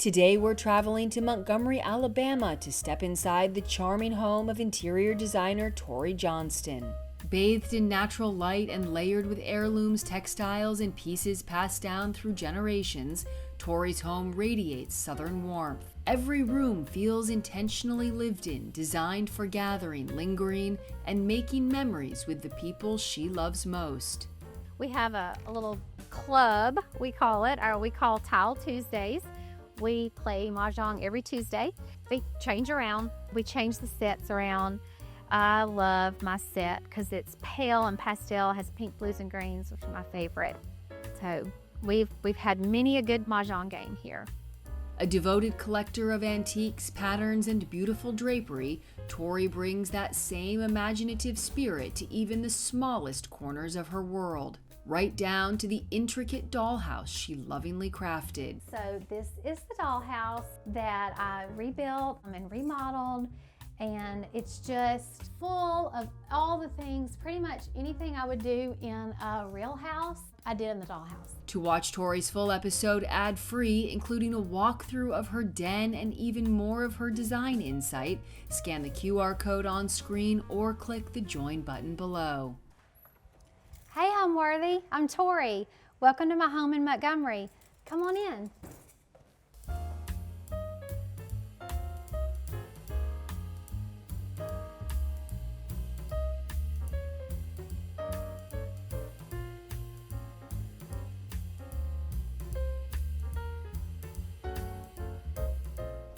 Today we're traveling to Montgomery, Alabama to step inside the charming home of interior designer Tori Johnston. Bathed in natural light and layered with heirlooms, textiles, and pieces passed down through generations, Tori's home radiates southern warmth. Every room feels intentionally lived in, designed for gathering, lingering, and making memories with the people she loves most. We have a little club, we call it, or we call Tile Tuesdays. We play Mahjong every Tuesday. We change around, we change the sets around. I love my set because it's pale and pastel, has pink, blues, and greens, which are my favorite. So we've had many a good Mahjong game here. A devoted collector of antiques, patterns, and beautiful drapery, Tori brings that same imaginative spirit to even the smallest corners of her world, right down to the intricate dollhouse she lovingly crafted. So this is the dollhouse that I rebuilt and remodeled, and it's just full of all the things, pretty much anything I would do in a real house, I did in the dollhouse. To watch Tori's full episode ad-free, including a walkthrough of her den and even more of her design insight, scan the QR code on screen or click the join button below. Hey Homeworthy, I'm Tori. Welcome to my home in Montgomery. Come on in.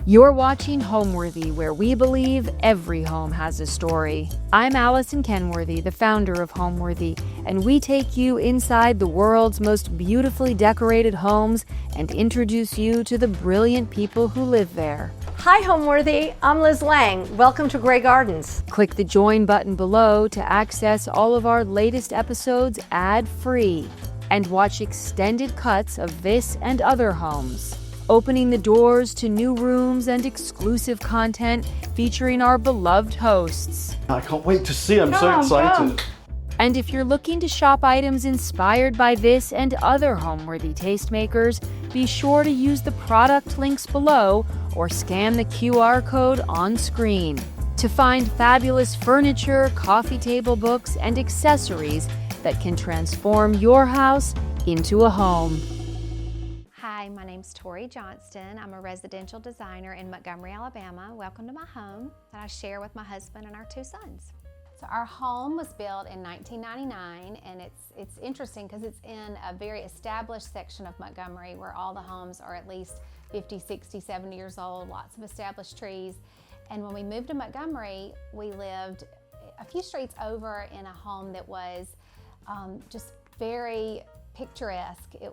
You're watching Homeworthy, where we believe every home has a story. I'm Allison Kenworthy, the founder of Homeworthy, and we take you inside the world's most beautifully decorated homes and introduce you to the brilliant people who live there. Hi Homeworthy, I'm Liz Lang. Welcome to Grey Gardens. Click the join button below to access all of our latest episodes ad-free and watch extended cuts of this and other homes, opening the doors to new rooms and exclusive content featuring our beloved hosts. I can't wait to see, I'm so excited. And if you're looking to shop items inspired by this and other Homeworthy tastemakers, be sure to use the product links below or scan the QR code on screen to find fabulous furniture, coffee table books, and accessories that can transform your house into a home. Hi, my name's Tori Johnston. I'm a residential designer in Montgomery, Alabama. Welcome to my home that I share with my husband and our two sons. So our home was built in 1999, and it's interesting because it's in a very established section of Montgomery where all the homes are at least 50, 60, 70 years old, lots of established trees. And when we moved to Montgomery, we lived a few streets over in a home that was just very picturesque. It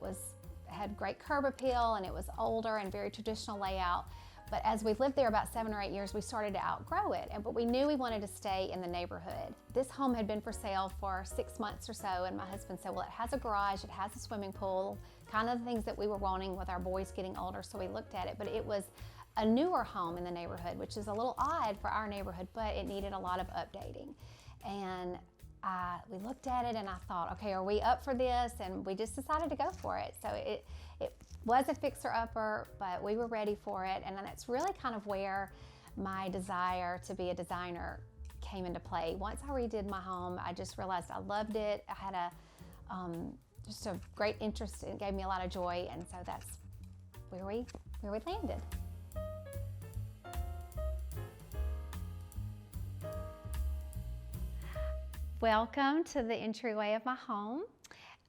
had great curb appeal, and it was older and very traditional layout. But as we lived there about 7 or 8 years, we started to outgrow it, but we knew we wanted to stay in the neighborhood. This home had been for sale for 6 months or so, and my husband said, well, it has a garage, it has a swimming pool, kind of the things that we were wanting with our boys getting older, so we looked at it. But it was a newer home in the neighborhood, which is a little odd for our neighborhood, but it needed a lot of updating. And we looked at it and I thought, okay, are we up for this? And we just decided to go for it. So it was a fixer-upper, but we were ready for it. And that's really kind of where my desire to be a designer came into play. Once I redid my home, I just realized I loved it. I had just a great interest. It gave me a lot of joy. And so that's where we landed. Welcome to the entryway of my home.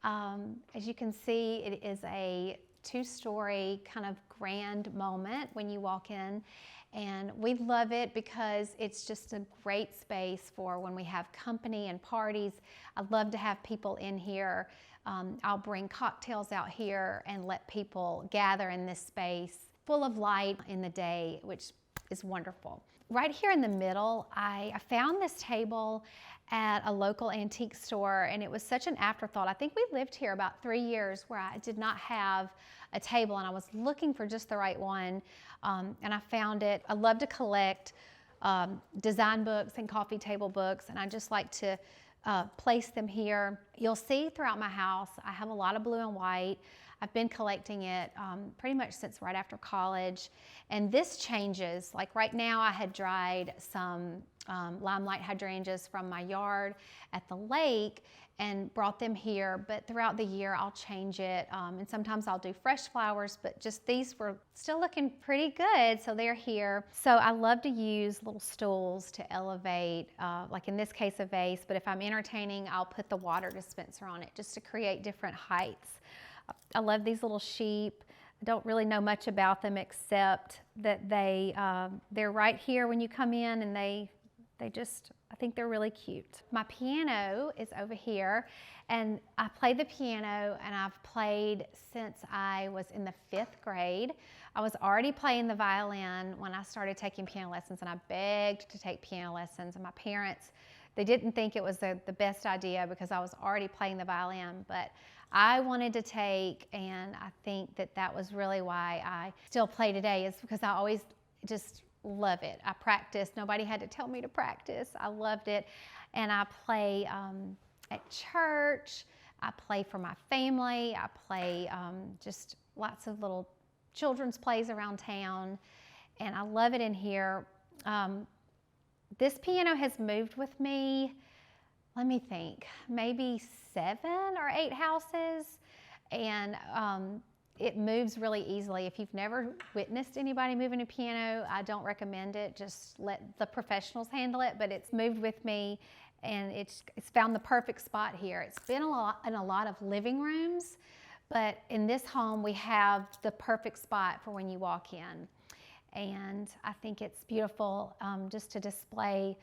As you can see, it is a 2-story kind of grand moment when you walk in, and we love it because it's just a great space for when we have company and parties. I love to have people in here. I'll bring cocktails out here and let people gather in this space full of light in the day, which is wonderful. Right here in the middle, I found this table at a local antique store, and it was such an afterthought. I think we lived here about 3 years where I did not have a table, and I was looking for just the right one, and I found it. I love to collect design books and coffee table books, and I just like to place them here. You'll see throughout my house, I have a lot of blue and white. I've been collecting it pretty much since right after college. And this changes. Like right now I had dried some limelight hydrangeas from my yard at the lake and brought them here, but throughout the year I'll change it, and sometimes I'll do fresh flowers, but just these were still looking pretty good, so they're here. So I love to use little stools to elevate, like in this case a vase, but if I'm entertaining, I'll put the water dispenser on it just to create different heights. I love these little sheep. I don't really know much about them except that they're right here when you come in, and I think they're really cute. My piano is over here, and I play the piano, and I've played since I was in the 5th grade. I was already playing the violin when I started taking piano lessons, and I begged to take piano lessons, and my parents, they didn't think it was the best idea because I was already playing the violin, but I wanted to take, and I think that was really why I still play today, is because I always just love it. I practiced. Nobody had to tell me to practice. I loved it. And I play at church. I play for my family. I play just lots of little children's plays around town. And I love it in here. This piano has moved with me, let me think, maybe 7 or 8 houses. And it moves really easily. If you've never witnessed anybody moving a piano, I don't recommend it. Just let the professionals handle it, but it's moved with me, and it's found the perfect spot here. It's been in a lot of living rooms, but in this home we have the perfect spot for when you walk in. And I think it's beautiful just to display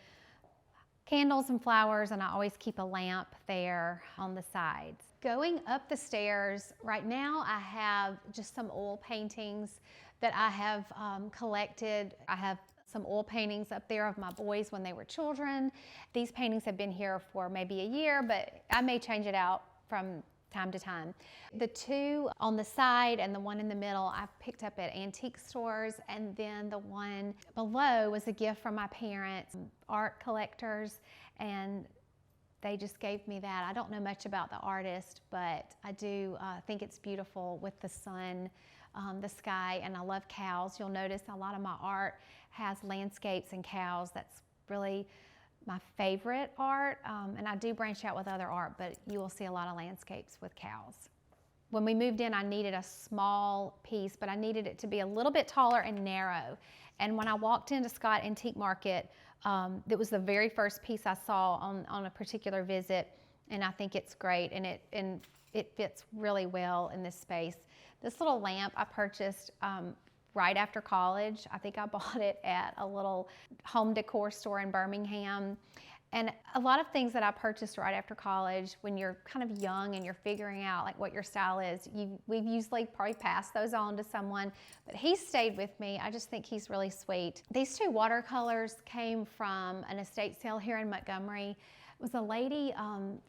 candles and flowers, and I always keep a lamp there on the sides. Going up the stairs, right now I have just some oil paintings that I have collected. I have some oil paintings up there of my boys when they were children. These paintings have been here for maybe a year, but I may change it out from time to time. The 2 on the side and the one in the middle I picked up at antique stores, and then the one below was a gift from my parents, art collectors, and they just gave me that. I don't know much about the artist, but I do think it's beautiful with the sun, the sky, and I love cows. You'll notice a lot of my art has landscapes and cows. That's really my favorite art, and I do branch out with other art, but you will see a lot of landscapes with cows. When we moved in, I needed a small piece, but I needed it to be a little bit taller and narrow. And when I walked into Scott Antique Market, it was the very first piece I saw on a particular visit, and I think it's great, and it fits really well in this space. This little lamp I purchased right after college. I think I bought it at a little home decor store in Birmingham. And a lot of things that I purchased right after college, when you're kind of young and you're figuring out like what your style is, we've usually probably passed those on to someone, but he stayed with me. I just think he's really sweet. These 2 watercolors came from an estate sale here in Montgomery. It was a lady,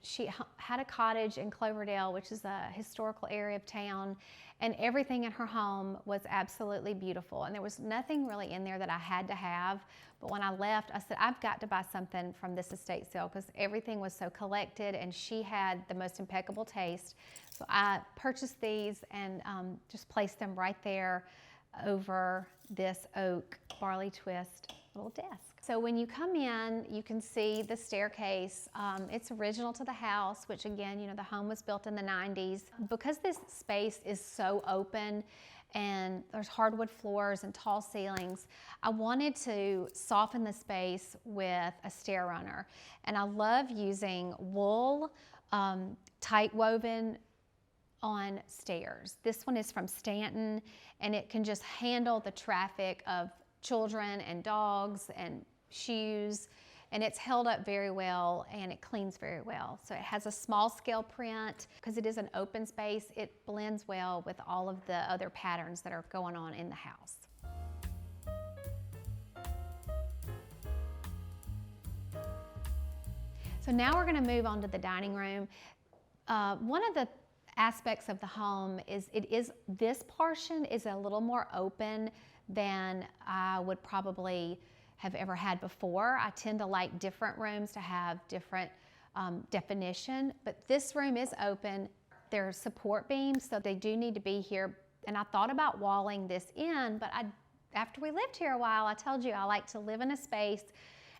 she had a cottage in Cloverdale, which is a historical area of town, and everything in her home was absolutely beautiful. And there was nothing really in there that I had to have. But when I left, I said, I've got to buy something from this estate sale because everything was so collected, and she had the most impeccable taste. So I purchased these and just placed them right there over this oak barley twist little desk. So when you come in, you can see the staircase. It's original to the house, which again, you know, the home was built in the 90s. Because this space is so open and there's hardwood floors and tall ceilings, I wanted to soften the space with a stair runner. And I love using wool, tight woven on stairs. This one is from Stanton, and it can just handle the traffic of children and dogs and shoes, and it's held up very well, and it cleans very well. So it has a small scale print. Because it is an open space, it blends well with all of the other patterns that are going on in the house. So now we're going to move on to the dining room. One of the aspects of the home is this portion is a little more open than I would probably have ever had before. I tend to like different rooms to have different definition, but this room is open. They're support beams, so they do need to be here. And I thought about walling this in, but after we lived here a while, I told you I like to live in a space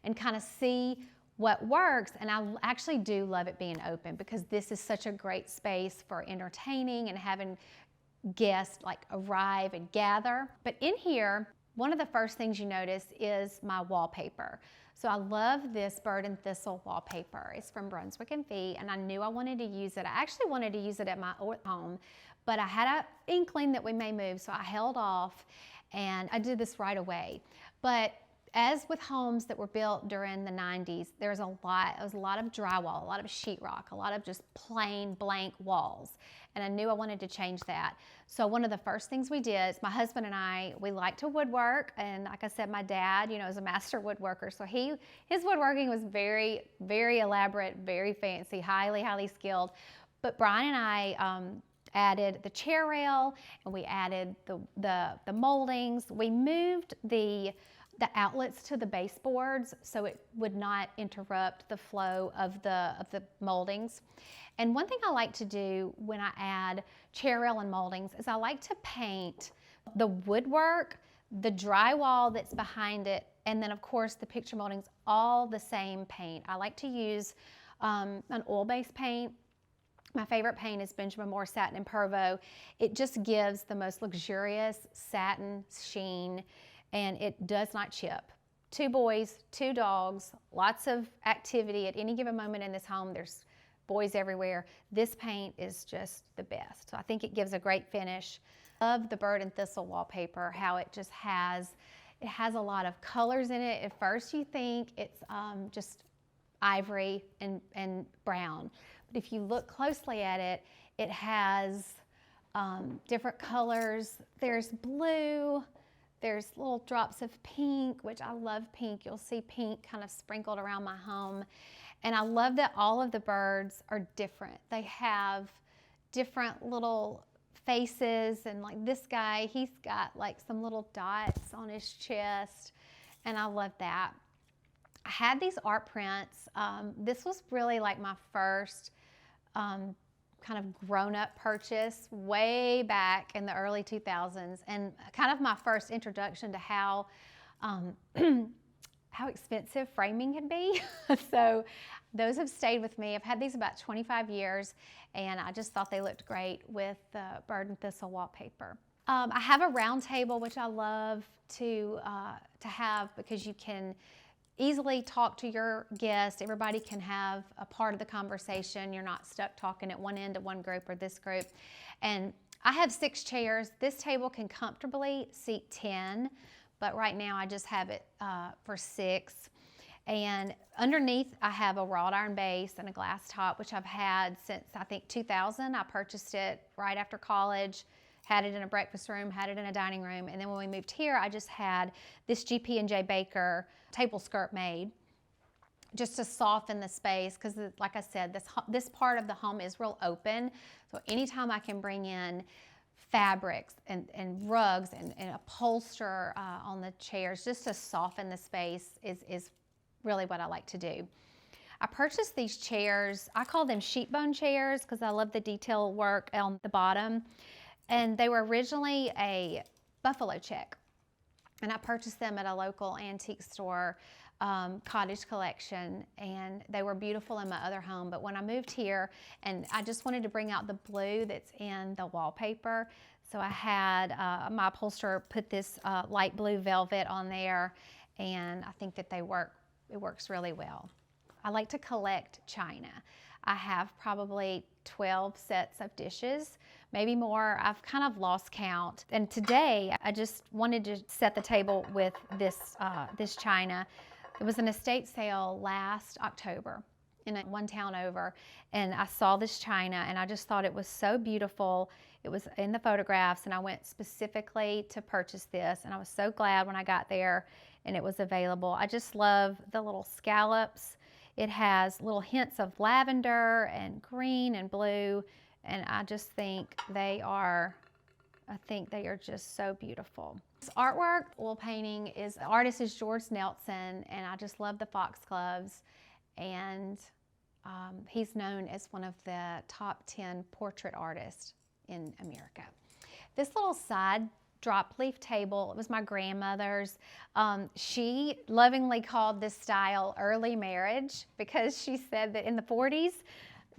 and kind of see what works. And I actually do love it being open, because this is such a great space for entertaining and having guests like arrive and gather. But in here, one of the first things you notice is my wallpaper. So I love this bird and thistle wallpaper. It's from Brunswick & Fee, and I knew I wanted to use it. I actually wanted to use it at my home, but I had an inkling that we may move, so I held off, and I did this right away. But as with homes that were built during the 90s, there was a lot of drywall, a lot of sheetrock, a lot of just plain blank walls. And I knew I wanted to change that. So one of the first things we did is my husband and I, we like to woodwork. And like I said, my dad, is a master woodworker. So his woodworking was very, very elaborate, very fancy, highly, highly skilled. But Brian and I added the chair rail, and we added the moldings. We moved the outlets to the baseboards so it would not interrupt the flow of the moldings. And one thing I like to do when I add chair rail and moldings is I like to paint the woodwork, the drywall that's behind it, and then of course the picture moldings, all the same paint. I like to use an oil-based paint. My favorite paint is Benjamin Moore Satin and Pervo. It just gives the most luxurious satin sheen, and it does not chip. 2 boys, 2 dogs, lots of activity at any given moment in this home. There's boys everywhere. This paint is just the best. So I think it gives a great finish. Love the bird and thistle wallpaper, how it just has a lot of colors in it. At first you think it's just ivory and brown. But if you look closely at it, it has different colors. There's blue, there's little drops of pink, which I love pink. You'll see pink kind of sprinkled around my home. And I love that all of the birds are different. They have different little faces, and like this guy, he's got like some little dots on his chest, and I love that. I had these art prints. This was really like my first kind of grown-up purchase way back in the early 2000s, and kind of my first introduction to how expensive framing can be. So those have stayed with me. I've had these about 25 years, and I just thought they looked great with the bird and thistle wallpaper. I have a round table, which I love to have, because you can easily talk to your guest. Everybody can have a part of the conversation. You're not stuck talking at one end of one group or this group. And I have 6 chairs. This table can comfortably seat 10, but right now I just have it for 6. And underneath I have a wrought iron base and a glass top, which I've had since I think 2000. I purchased it right after college, had it in a breakfast room, had it in a dining room, and then when we moved here, I just had this GP&J Baker table skirt made just to soften the space, because like I said, this part of the home is real open. So anytime I can bring in fabrics and rugs and upholster on the chairs just to soften the space is really what I like to do. I purchased these chairs. I call them sheep bone chairs because I love the detail work on the bottom. And they were originally a buffalo check. And I purchased them at a local antique store, Cottage Collection, and they were beautiful in my other home. But when I moved here, and I just wanted to bring out the blue that's in the wallpaper, so I had my upholsterer put this light blue velvet on there, and I think that it works really well. I like to collect china. I have probably 12 sets of dishes, maybe more. I've kind of lost count. And today I just wanted to set the table with this china. It was an estate sale last October in one town over, and I saw this china and I just thought it was so beautiful. It was in the photographs, and I went specifically to purchase this, and I was so glad when I got there and it was available. I just love the little scallops. It has little hints of lavender and green and blue, and I just think they are just so beautiful. This artwork, oil painting, the artist is George Nelson, and I just love the foxgloves, and He's known as one of the top 10 portrait artists in America. This little side drop leaf table, it was my grandmother's. She lovingly called this style early marriage because she said that in the 40s,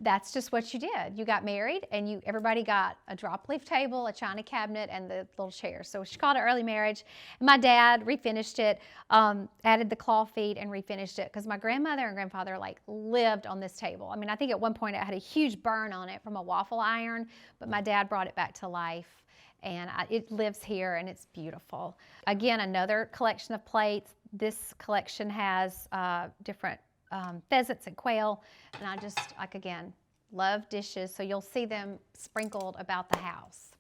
that's just what you did. You got married and everybody got a drop leaf table, a china cabinet, and the little chairs. So she called it early marriage. And my dad refinished it, added the claw feet and refinished it because my grandmother and grandfather lived on this table. I mean, I think at one point it had a huge burn on it from a waffle iron, but my dad brought it back to life. And it lives here and it's beautiful. Again, another collection of plates. This collection has different pheasants and quail, and I just, again, love dishes, so you'll see them sprinkled about the house.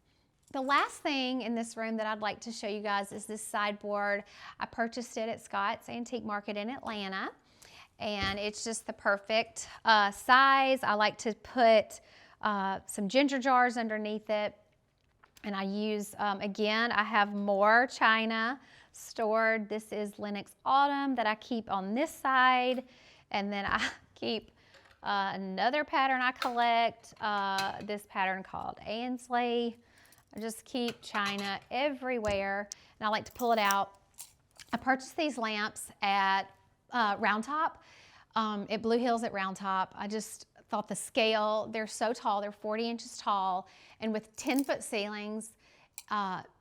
The last thing in this room that I'd like to show you guys is this sideboard. I purchased it at Scott's Antique Market in Atlanta, and it's just the perfect size. I like to put some ginger jars underneath it, and I use, again, I have more china stored. This is Lenox Autumn that I keep on this side. And then I keep another pattern I collect, this pattern called Ansley. I just keep china everywhere, and I like to pull it out. I purchased these lamps at Round Top, at Blue Hills at Round Top. I just thought the scale, they're so tall, they're 40 inches tall, and with 10-foot ceilings,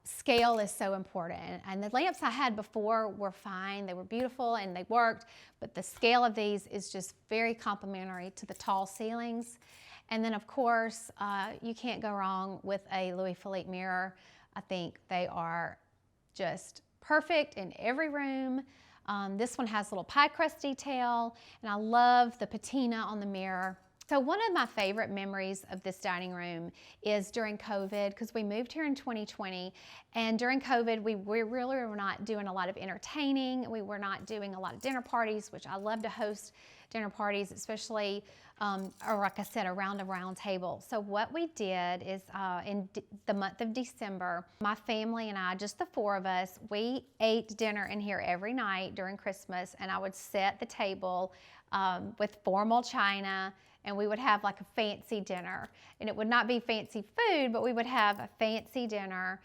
scale is so important. And the lamps I had before were fine. They were beautiful and they worked, but the scale of these is just very complementary to the tall ceilings. And then of course, you can't go wrong with a Louis Philippe mirror. I think they are just perfect in every room. This one has a little pie crust detail, and I love the patina on the mirror. So one of my favorite memories of this dining room is during COVID, because we moved here in 2020, and during COVID, we really were not doing a lot of entertaining. We were not doing a lot of dinner parties, which I love to host dinner parties, especially, or like I said, around a round table. So what we did is in the month of December, my family and I, just the four of us, we ate dinner in here every night during Christmas, and I would set the table with formal china, and we would have like a fancy dinner. And it would not be fancy food, but we would have a fancy dinner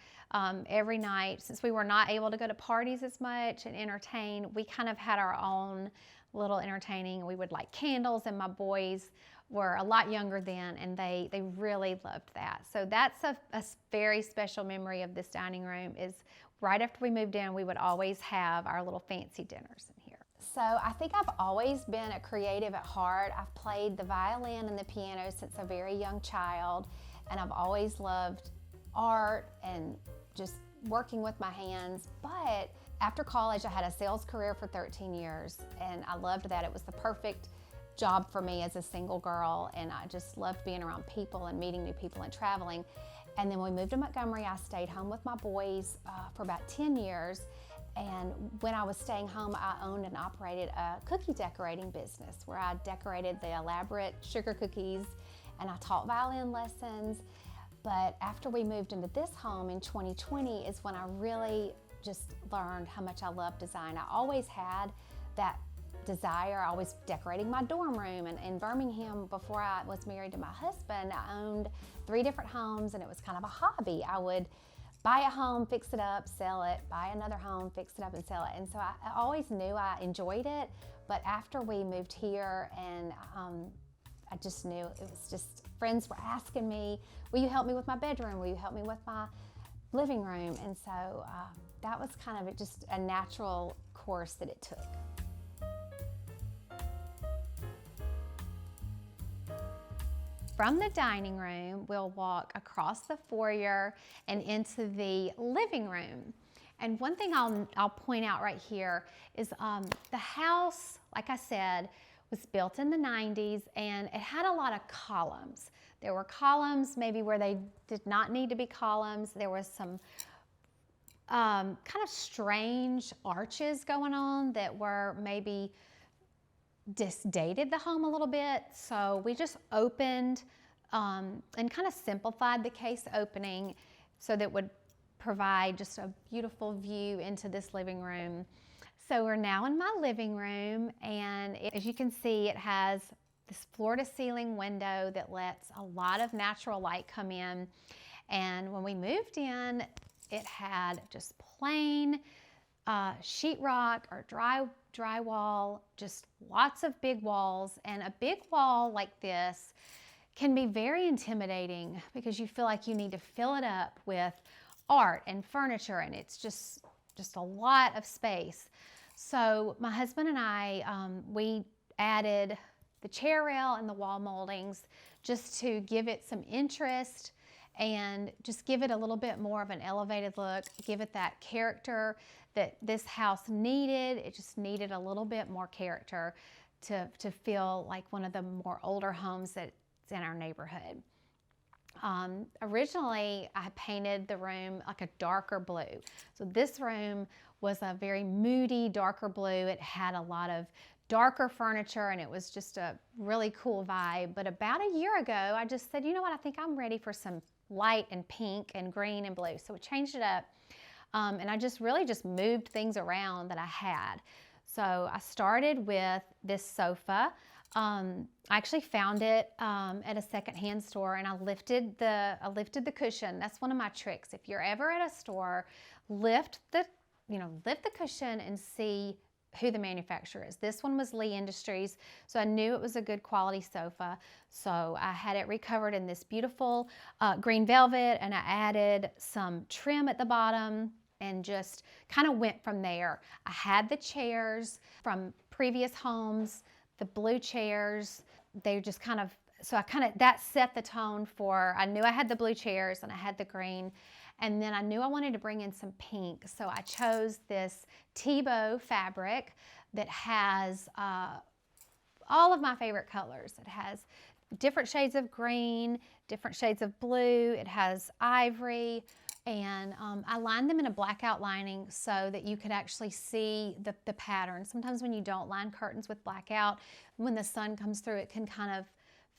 every night. Since we were not able to go to parties as much and entertain, we kind of had our own little entertaining. We would light candles, and my boys were a lot younger then, and they really loved that. So that's a very special memory of this dining room. Is right after we moved in, we would always have our little fancy dinners in here. So I think I've always been a creative at heart. I've played the violin and the piano since a very young child, and I've always loved art and just working with my hands. But after college, I had a sales career for 13 years, and I loved that. It was the perfect job for me as a single girl, and I just loved being around people and meeting new people and traveling. And then when we moved to Montgomery, I stayed home with my boys for about 10 years. And when I was staying home, I owned and operated a cookie decorating business where I decorated the elaborate sugar cookies, and I taught violin lessons. But after we moved into this home in 2020 is when I really just learned how much I love design. I always had that desire. I was decorating my dorm room, and in Birmingham, before I was married to my husband, I owned 3 different homes, and it was kind of a hobby. I would buy a home, fix it up, sell it, buy another home, fix it up and sell it. And so I always knew I enjoyed it, but after we moved here, and I just knew it was just, friends were asking me, will you help me with my bedroom? Will you help me with my living room? And so that was kind of just a natural course that it took. From the dining room, we'll walk across the foyer and into the living room. And one thing I'll point out right here is the house, like I said, was built in the 90s, and it had a lot of columns. There were columns maybe where they did not need to be columns. There was some kind of strange arches going on that were maybe dated the home a little bit. So we just opened and kind of simplified the case opening so that it would provide just a beautiful view into this living room. So we're now in my living room, and as you can see, it has this floor-to-ceiling window that lets a lot of natural light come in. And when we moved in, it had just plain sheetrock or drywall, just lots of big walls. And a big wall like this can be very intimidating because you feel like you need to fill it up with art and furniture, and it's just a lot of space. So my husband and I, we added the chair rail and the wall moldings just to give it some interest and just give it a little bit more of an elevated look, give it that character that this house needed. It just needed a little bit more character to feel like one of the more older homes that's in our neighborhood. Originally, I painted the room like a darker blue. So this room was a very moody, darker blue. It had a lot of darker furniture and it was just a really cool vibe. But about a year ago, I just said, you know what, I think I'm ready for some light and pink and green and blue. So we changed it up. And I just really moved things around that I had. So I started with this sofa. I actually found it at a secondhand store, and I lifted the cushion. That's one of my tricks. If you're ever at a store, lift the cushion and see who the manufacturer is. This one was Lee Industries, so I knew it was a good quality sofa. So I had it recovered in this beautiful green velvet, and I added some trim at the bottom and just kind of went from there. I had the chairs from previous homes, the blue chairs. They just that set the tone for, I knew I had the blue chairs and I had the green. And then I knew I wanted to bring in some pink. So I chose this Tebow fabric that has all of my favorite colors. It has different shades of green, different shades of blue. It has ivory. And I lined them in a blackout lining so that you could actually see the pattern. Sometimes when you don't line curtains with blackout, when the sun comes through, it can kind of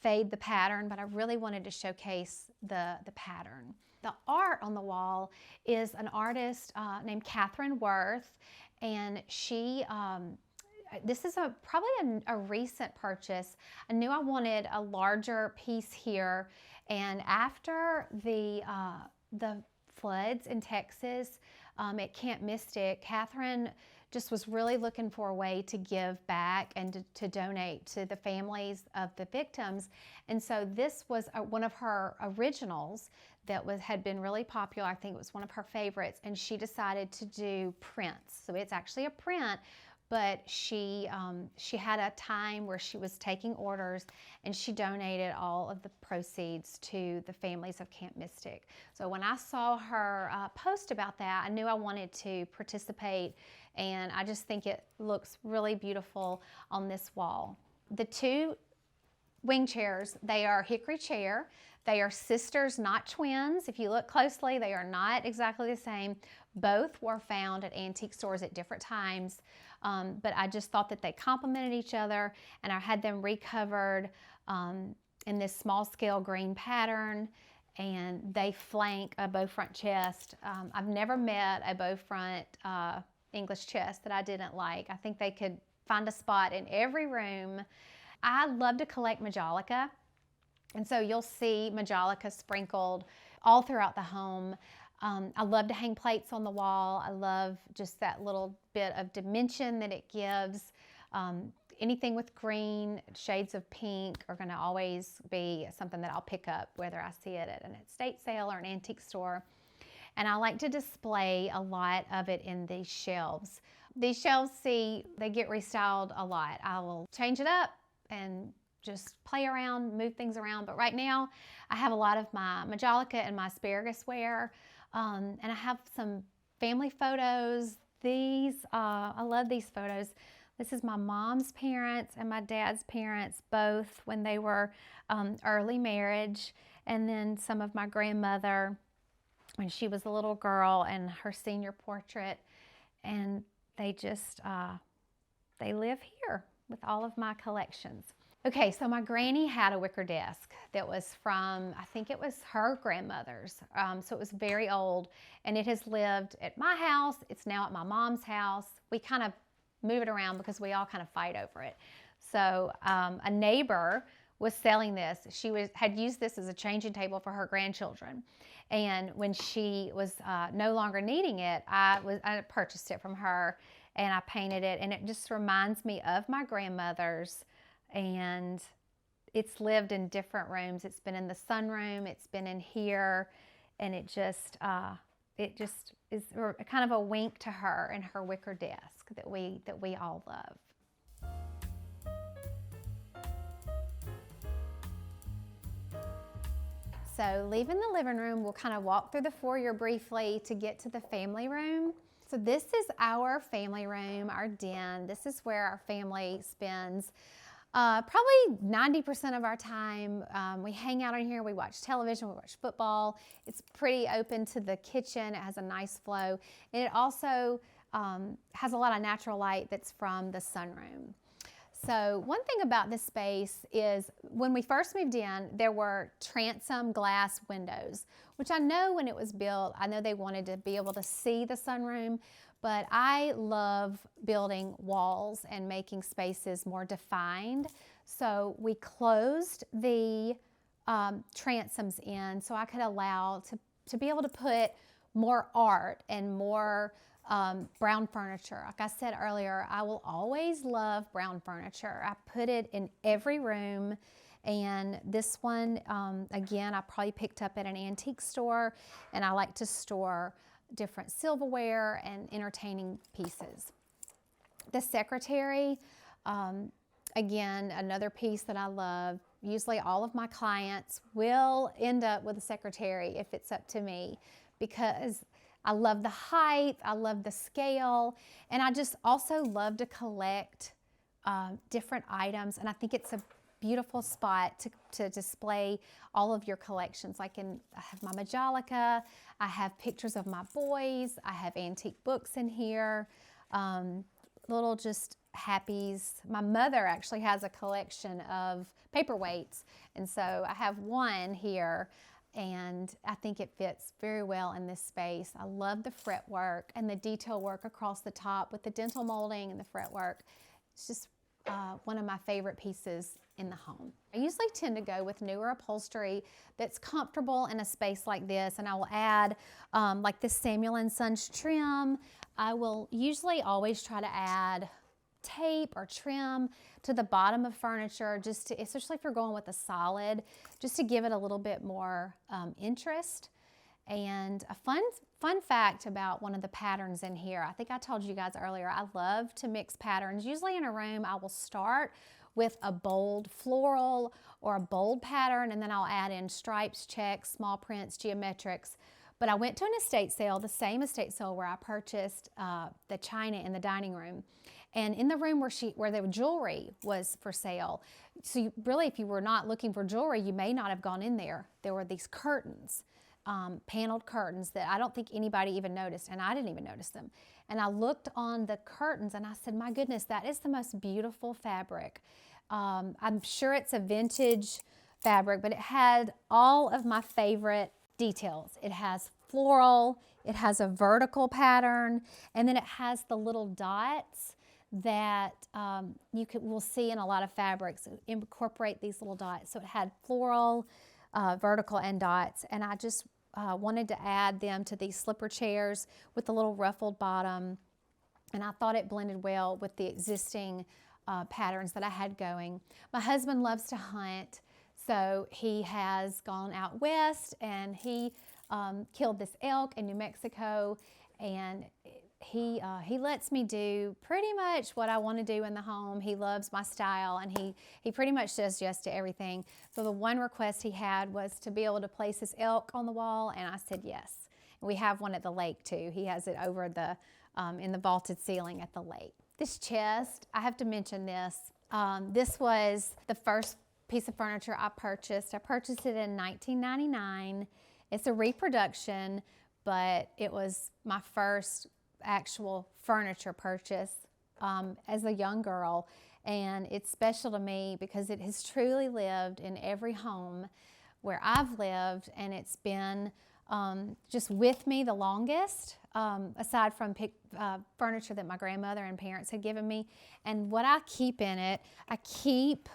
fade the pattern, but I really wanted to showcase the pattern. The art on the wall is an artist named Catherine Worth, and she, this is probably a recent purchase. I knew I wanted a larger piece here, and after the floods in Texas at Camp Mystic, Catherine just was really looking for a way to give back and to donate to the families of the victims. And so this was one of her originals that had been really popular. I think it was one of her favorites, and she decided to do prints. So it's actually a print, but she had a time where she was taking orders, and she donated all of the proceeds to the families of Camp Mystic. So when I saw her post about that, I knew I wanted to participate, and I just think it looks really beautiful on this wall. The two wing chairs, they are hickory chair. They are sisters, not twins. If you look closely, they are not exactly the same. Both were found at antique stores at different times, but I just thought that they complemented each other, and I had them recovered in this small scale green pattern, and they flank a bow front chest. I've never met a bow front English chest that I didn't like. I think they could find a spot in every room. I love to collect majolica, and so you'll see majolica sprinkled all throughout the home. I love to hang plates on the wall. I love just that little bit of dimension that it gives. Anything with green, shades of pink are going to always be something that I'll pick up, whether I see it at an estate sale or an antique store. And I like to display a lot of it in these shelves. These shelves, they get restyled a lot. I will change it up and just play around, move things around. But right now, I have a lot of my majolica and my asparagus ware. And I have some family photos. I love these photos. This is my mom's parents and my dad's parents, both when they were early marriage. And then some of my grandmother when she was a little girl and her senior portrait. And they just, they live here with all of my collections. Okay, so my granny had a wicker desk that was from, I think it was her grandmother's. So it was very old, and it has lived at my house. It's now at my mom's house. We kind of move it around because we all kind of fight over it. So a neighbor was selling this. She had used this as a changing table for her grandchildren. And when she was no longer needing it, I purchased it from her and I painted it. And it just reminds me of my grandmother's. And it's lived in different rooms. It's been in the sunroom, it's been in here, and it just is kind of a wink to her and her wicker desk that we all love. So leaving the living room, we'll kind of walk through the foyer briefly to get to the family room. So this is our family room, our den. This is where our family spends probably 90% of our time. We hang out in here, we watch television, we watch football. It's pretty open to the kitchen. It has a nice flow. And it also has a lot of natural light that's from the sunroom. So one thing about this space is when we first moved in, there were transom glass windows, which I know when it was built, I know they wanted to be able to see the sunroom, but I love building walls and making spaces more defined. So we closed the transoms in so I could allow to be able to put more art and more brown furniture. Like I said earlier, I will always love brown furniture. I put it in every room, and this one, again, I probably picked up at an antique store, and I like to store different silverware and entertaining pieces. The secretary, again, another piece that I love. Usually all of my clients will end up with a secretary if it's up to me, because I love the height, I love the scale, and I just also love to collect different items, and I think it's a beautiful spot to display all of your collections. I have my Majolica, I have pictures of my boys, I have antique books in here, little just happies. My mother actually has a collection of paperweights, and so I have one here, and I think it fits very well in this space. I love the fretwork and the detail work across the top with the dental molding and the fretwork. It's just one of my favorite pieces in the home. I usually tend to go with newer upholstery that's comfortable in a space like this, and I will add like this Samuel & Sons trim. I will usually always try to add tape or trim to the bottom of furniture, just to, especially if you're going with a solid, just to give it a little bit more interest. And a fun fact about one of the patterns in here, I think I told you guys earlier, I love to mix patterns. Usually in a room, I will start with a bold floral or a bold pattern, and then I'll add in stripes, checks, small prints, geometrics. But I went to an estate sale, the same estate sale where I purchased the china in the dining room. And in the room where the jewelry was for sale, so really if you were not looking for jewelry, you may not have gone in there. There were these curtains, paneled curtains that I don't think anybody even noticed, and I didn't even notice them. And I looked on the curtains and I said, my goodness, that is the most beautiful fabric. I'm sure it's a vintage fabric, but it had all of my favorite details. It has floral, it has a vertical pattern, and then it has the little dots that we'll see in a lot of fabrics. Incorporate these little dots. So it had floral, vertical, and dots, and I just wanted to add them to these slipper chairs with the little ruffled bottom, and I thought it blended well with the existing patterns that I had going. My husband loves to hunt, so he has gone out west and he killed this elk in New Mexico, and he lets me do pretty much what I want to do in the home. He loves my style, and he pretty much says yes to everything. So the one request he had was to be able to place his elk on the wall, and I said yes. And we have one at the lake too. He has it over the in the vaulted ceiling at the lake. This chest, I have to mention this. This was the first piece of furniture I purchased. I purchased it in 1999. It's a reproduction, but it was my first actual furniture purchase as a young girl, and it's special to me because it has truly lived in every home where I've lived, and it's been just with me the longest. aside from furniture that my grandmother and parents had given me. And what I keep in it, I keep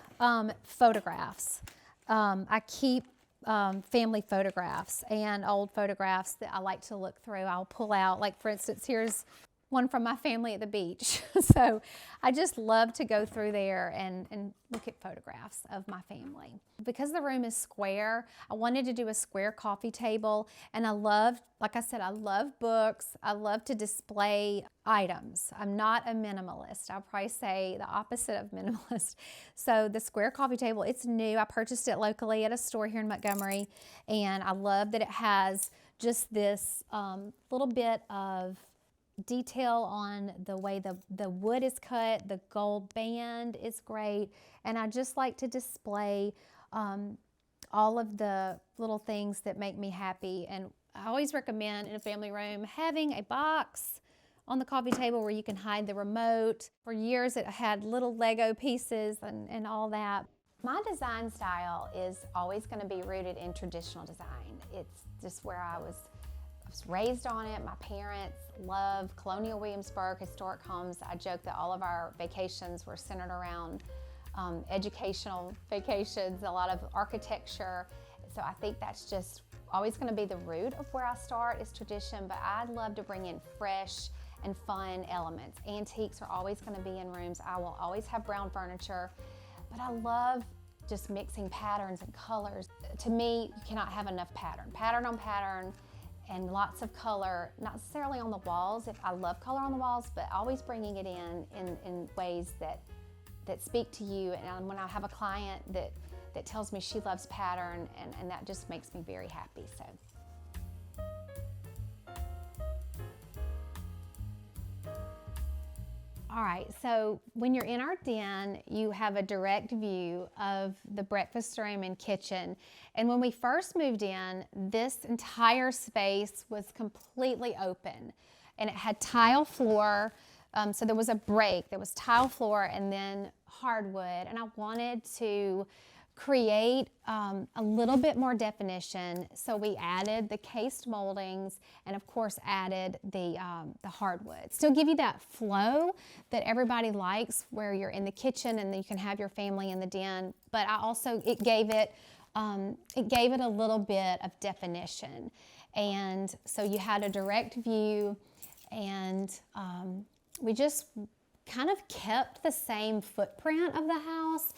photographs. I keep family photographs and old photographs that I like to look through. I'll pull out, like for instance, here's one from my family at the beach. So I just love to go through there and look at photographs of my family. Because the room is square, I wanted to do a square coffee table, and I love, like I said, I love books. I love to display items. I'm not a minimalist. I'll probably say the opposite of minimalist. So the square coffee table, it's new. I purchased it locally at a store here in Montgomery, and I love that it has just this little bit of detail on the way the wood is cut. The gold band is great, and I just like to display all of the little things that make me happy. And I always recommend in a family room having a box on the coffee table where you can hide the remote. For years it had little Lego pieces and all that. My design style is always going to be rooted in traditional design. It's just where I was raised on it. My parents love colonial Williamsburg historic homes. I joke that all of our vacations were centered around educational vacations, a lot of architecture. So I think that's just always going to be the root of where I start is tradition, but I'd love to bring in fresh and fun elements. Antiques are always going to be in rooms. I will always have brown furniture, but I love just mixing patterns and colors. To me, you cannot have enough pattern on pattern, and lots of color, not necessarily on the walls. If I love color on the walls, but always bringing it in ways that speak to you. And when I have a client that tells me she loves pattern, and that just makes me very happy. So. All right, so when you're in our den, you have a direct view of the breakfast room and kitchen. And when we first moved in, this entire space was completely open, and it had tile floor. So there was a break, there was tile floor and then hardwood. And I wanted to create a little bit more definition, so we added the cased moldings and of course added the hardwood. Still give you that flow that everybody likes where you're in the kitchen and then you can have your family in the den, but it gave it a little bit of definition. And so you had a direct view, and we just kind of kept the same footprint of the house.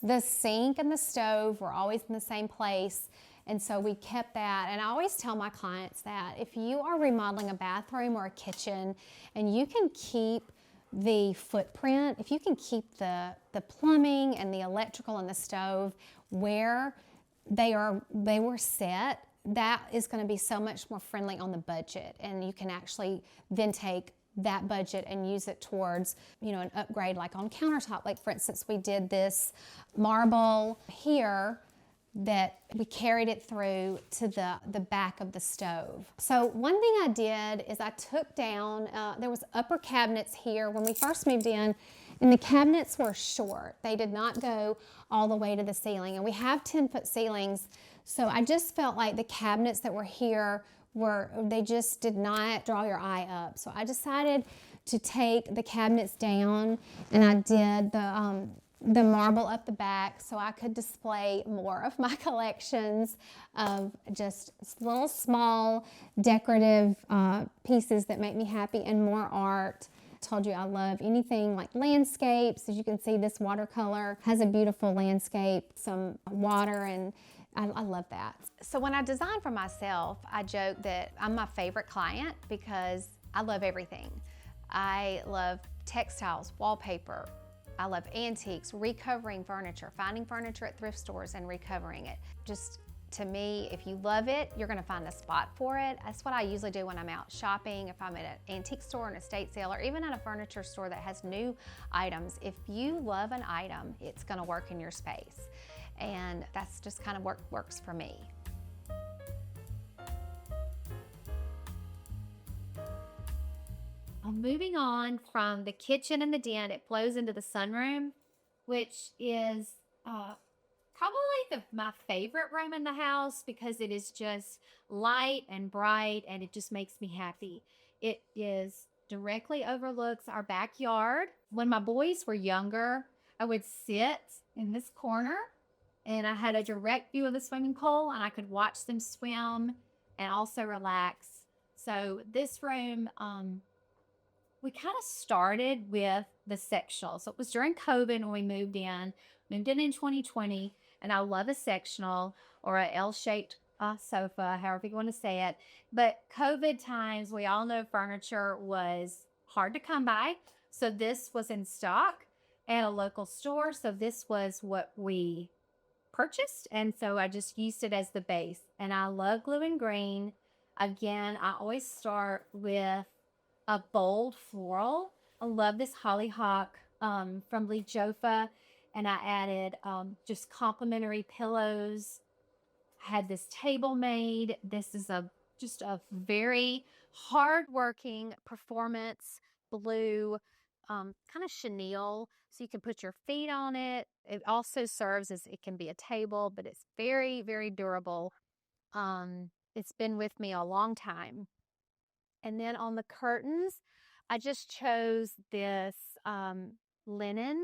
The sink and the stove were always in the same place, and so we kept that. And I always tell my clients that if you are remodeling a bathroom or a kitchen and you can keep the footprint, if you can keep the plumbing and the electrical and the stove where they were set, that is going to be so much more friendly on the budget, and you can actually then take that budget and use it towards, an upgrade like on countertop. Like for instance, we did this marble here that we carried it through to the back of the stove. So one thing I did is I took down, there was upper cabinets here when we first moved in, and the cabinets were short. They did not go all the way to the ceiling, and we have 10-foot ceilings. So I just felt like the cabinets that were here they just did not draw your eye up. So I decided to take the cabinets down, and I did the marble up the back so I could display more of my collections of just little small decorative pieces that make me happy, and more art. I told you I love anything like landscapes. As you can see, this watercolor has a beautiful landscape, some water, and I love that. So when I design for myself, I joke that I'm my favorite client because I love everything. I love textiles, wallpaper. I love antiques, recovering furniture, finding furniture at thrift stores and recovering it. Just to me, if you love it, you're gonna find a spot for it. That's what I usually do when I'm out shopping. If I'm at an antique store, an estate sale, or even at a furniture store that has new items, if you love an item, it's gonna work in your space. And that's just kind of works for me. Moving on from the kitchen and the den, it flows into the sunroom, which is probably my favorite room in the house because it is just light and bright, and it just makes me happy. It is directly overlooks our backyard. When my boys were younger, I would sit in this corner and I had a direct view of the swimming pool and I could watch them swim and also relax. So this room, we kind of started with the sectional. So it was during COVID when we moved in 2020, and I love a sectional or a L-shaped sofa, however you want to say it. But COVID times, we all know furniture was hard to come by. So this was in stock at a local store. So this was what we purchased. And so I just used it as the base. And I love blue and green. Again, I always start with a bold floral. I love this hollyhock from Lee Joffa. And I added just complimentary pillows. I had this table made. This is just a very hard-working performance blue, kind of chenille, so you can put your feet on it. It also serves as, it can be a table, but it's very, very durable. It's been with me a long time. And then on the curtains, I just chose this linen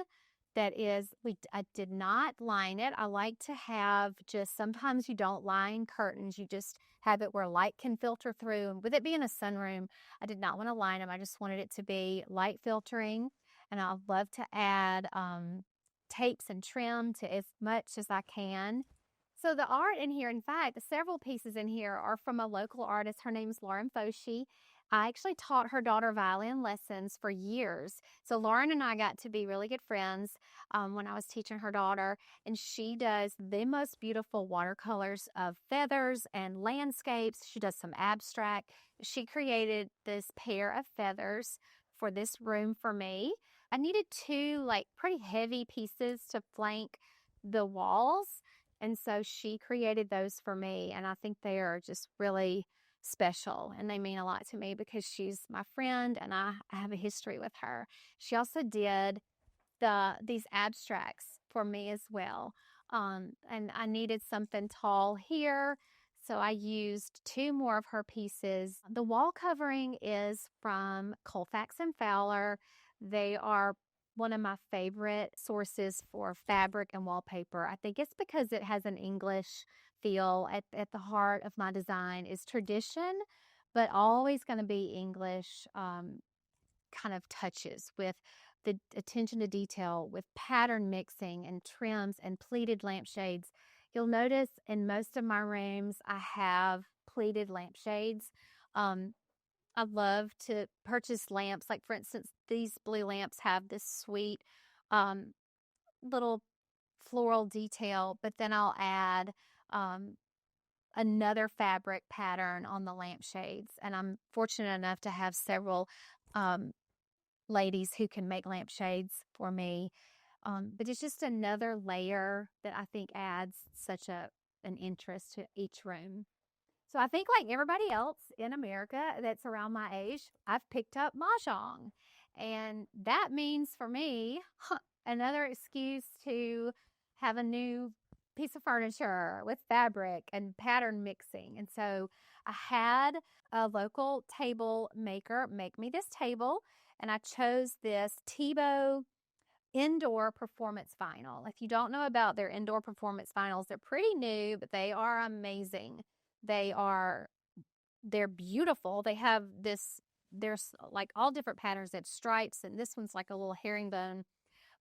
that is, I did not line it. I like to have just, sometimes you don't line curtains, you just have it where light can filter through. And with it being a sunroom, I did not want to line them. I just wanted it to be light filtering. And I love to add tapes and trim to as much as I can. So the art in here, in fact, several pieces in here are from a local artist. Her name's Lauren Foshi. I actually taught her daughter violin lessons for years. So Lauren and I got to be really good friends when I was teaching her daughter. And she does the most beautiful watercolors of feathers and landscapes. She does some abstract. She created this pair of feathers for this room for me. I needed two pretty heavy pieces to flank the walls. And so she created those for me. And I think they are just really special. And they mean a lot to me because she's my friend and I have a history with her. She also did these abstracts for me as well. And I needed something tall here. So I used two more of her pieces. The wall covering is from Colfax and Fowler. They are one of my favorite sources for fabric and wallpaper. I think it's because it has an English feel. At the heart of my design is tradition, but always going to be English kind of touches with the attention to detail, with pattern mixing and trims and pleated lampshades. You'll notice in most of my rooms, I have pleated lampshades. I love to purchase lamps. Like, for instance, these blue lamps have this sweet little floral detail, but then I'll add another fabric pattern on the lampshades. And I'm fortunate enough to have several ladies who can make lampshades for me. But it's just another layer that I think adds such an interest to each room. So I think like everybody else in America that's around my age, I've picked up Mahjong. And that means for me, another excuse to have a new piece of furniture with fabric and pattern mixing. And so I had a local table maker make me this table, and I chose this Tebow indoor performance vinyl. If you don't know about their indoor performance vinyls, they're pretty new, but they are amazing. They're beautiful. They have there's like all different patterns. It's stripes, and this one's like a little herringbone,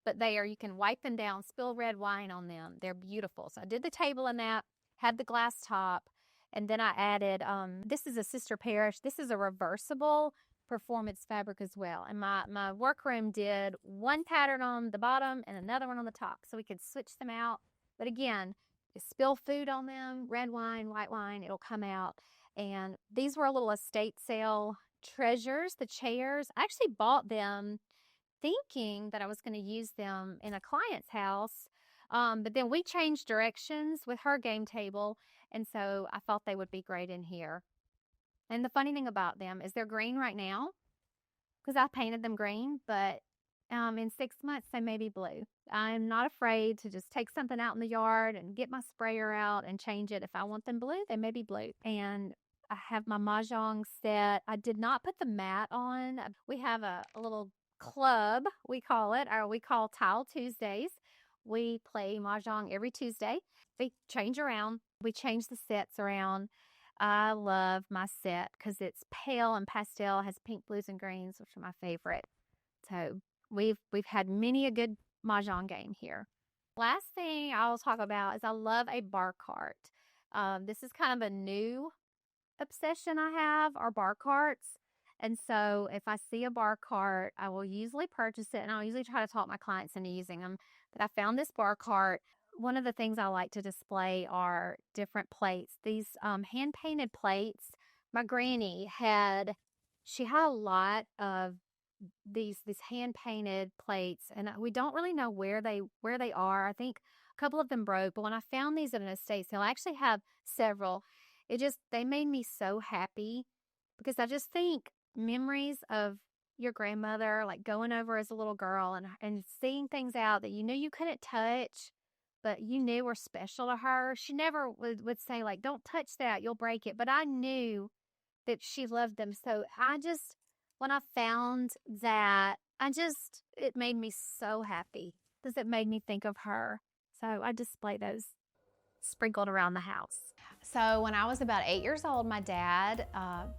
but you can wipe them down, spill red wine on them. They're beautiful. So I did the table in that, had the glass top, and then I added, this is a Sister Parish. This is a reversible performance fabric as well. And my workroom did one pattern on the bottom and another one on the top, so we could switch them out. But again, spill food on them, red wine, white wine, it'll come out. And these were a little estate sale treasures, the chairs. I actually bought them thinking that I was going to use them in a client's house. But then we changed directions with her game table. And so I thought they would be great in here. And the funny thing about them is they're green right now because I painted them green, but in 6 months, they may be blue. I'm not afraid to just take something out in the yard and get my sprayer out and change it. If I want them blue, they may be blue. And I have my mahjong set. I did not put the mat on. We have a little club, we call it, or we call Tile Tuesdays. We play mahjong every Tuesday. They change around. We change the sets around. I love my set because it's pale and pastel, has pink, blues, and greens, which are my favorite. So we've had many a good mahjong game here. Last thing I'll talk about is I love a bar cart. This is kind of a new obsession I have, are bar carts. And so if I see a bar cart, I will usually purchase it, and I'll usually try to talk my clients into using them. But I found this bar cart. One of the things I like to display are different plates. These hand-painted plates. My granny she had a lot of these hand-painted plates, and we don't really know where they are. I think a couple of them broke, but when I found these at an estate sale, I actually have several. They made me so happy because I just think memories of your grandmother, like going over as a little girl and seeing things out that you knew you couldn't touch, but you knew were special to her. She never would say, like, don't touch that, you'll break it. But I knew that she loved them. So when I found that, it made me so happy because it made me think of her. So I display those sprinkled around the house. So when I was about 8 years old, my dad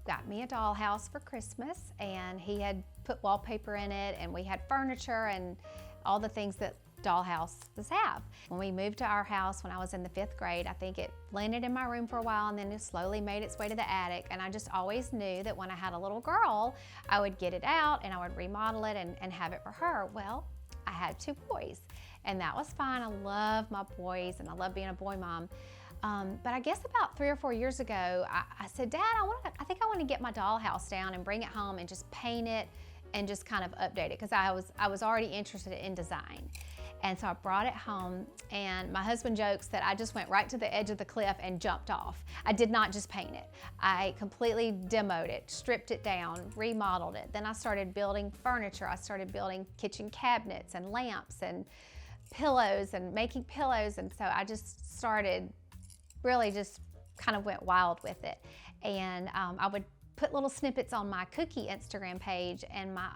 got me a dollhouse for Christmas, and he had put wallpaper in it, and we had furniture and all the things that dollhouses have. When we moved to our house when I was in the 5th grade, I think it landed in my room for a while, and then it slowly made its way to the attic. And I just always knew that when I had a little girl, I would get it out and I would remodel it and have it for her. Well, I had 2 boys, and that was fine. I love my boys, and I love being a boy mom. But I guess about 3 or 4 years ago, I said, Dad, I think I want to get my dollhouse down and bring it home and just paint it and just kind of update it, because I was already interested in design. And so I brought it home, and my husband jokes that I just went right to the edge of the cliff and jumped off. I did not just paint it. I completely demoed it, stripped it down, remodeled it. Then I started building furniture. I started building kitchen cabinets and lamps and pillows and making pillows. And so I just started really just kind of went wild with it. And I would put little snippets on my cookie Instagram page, and my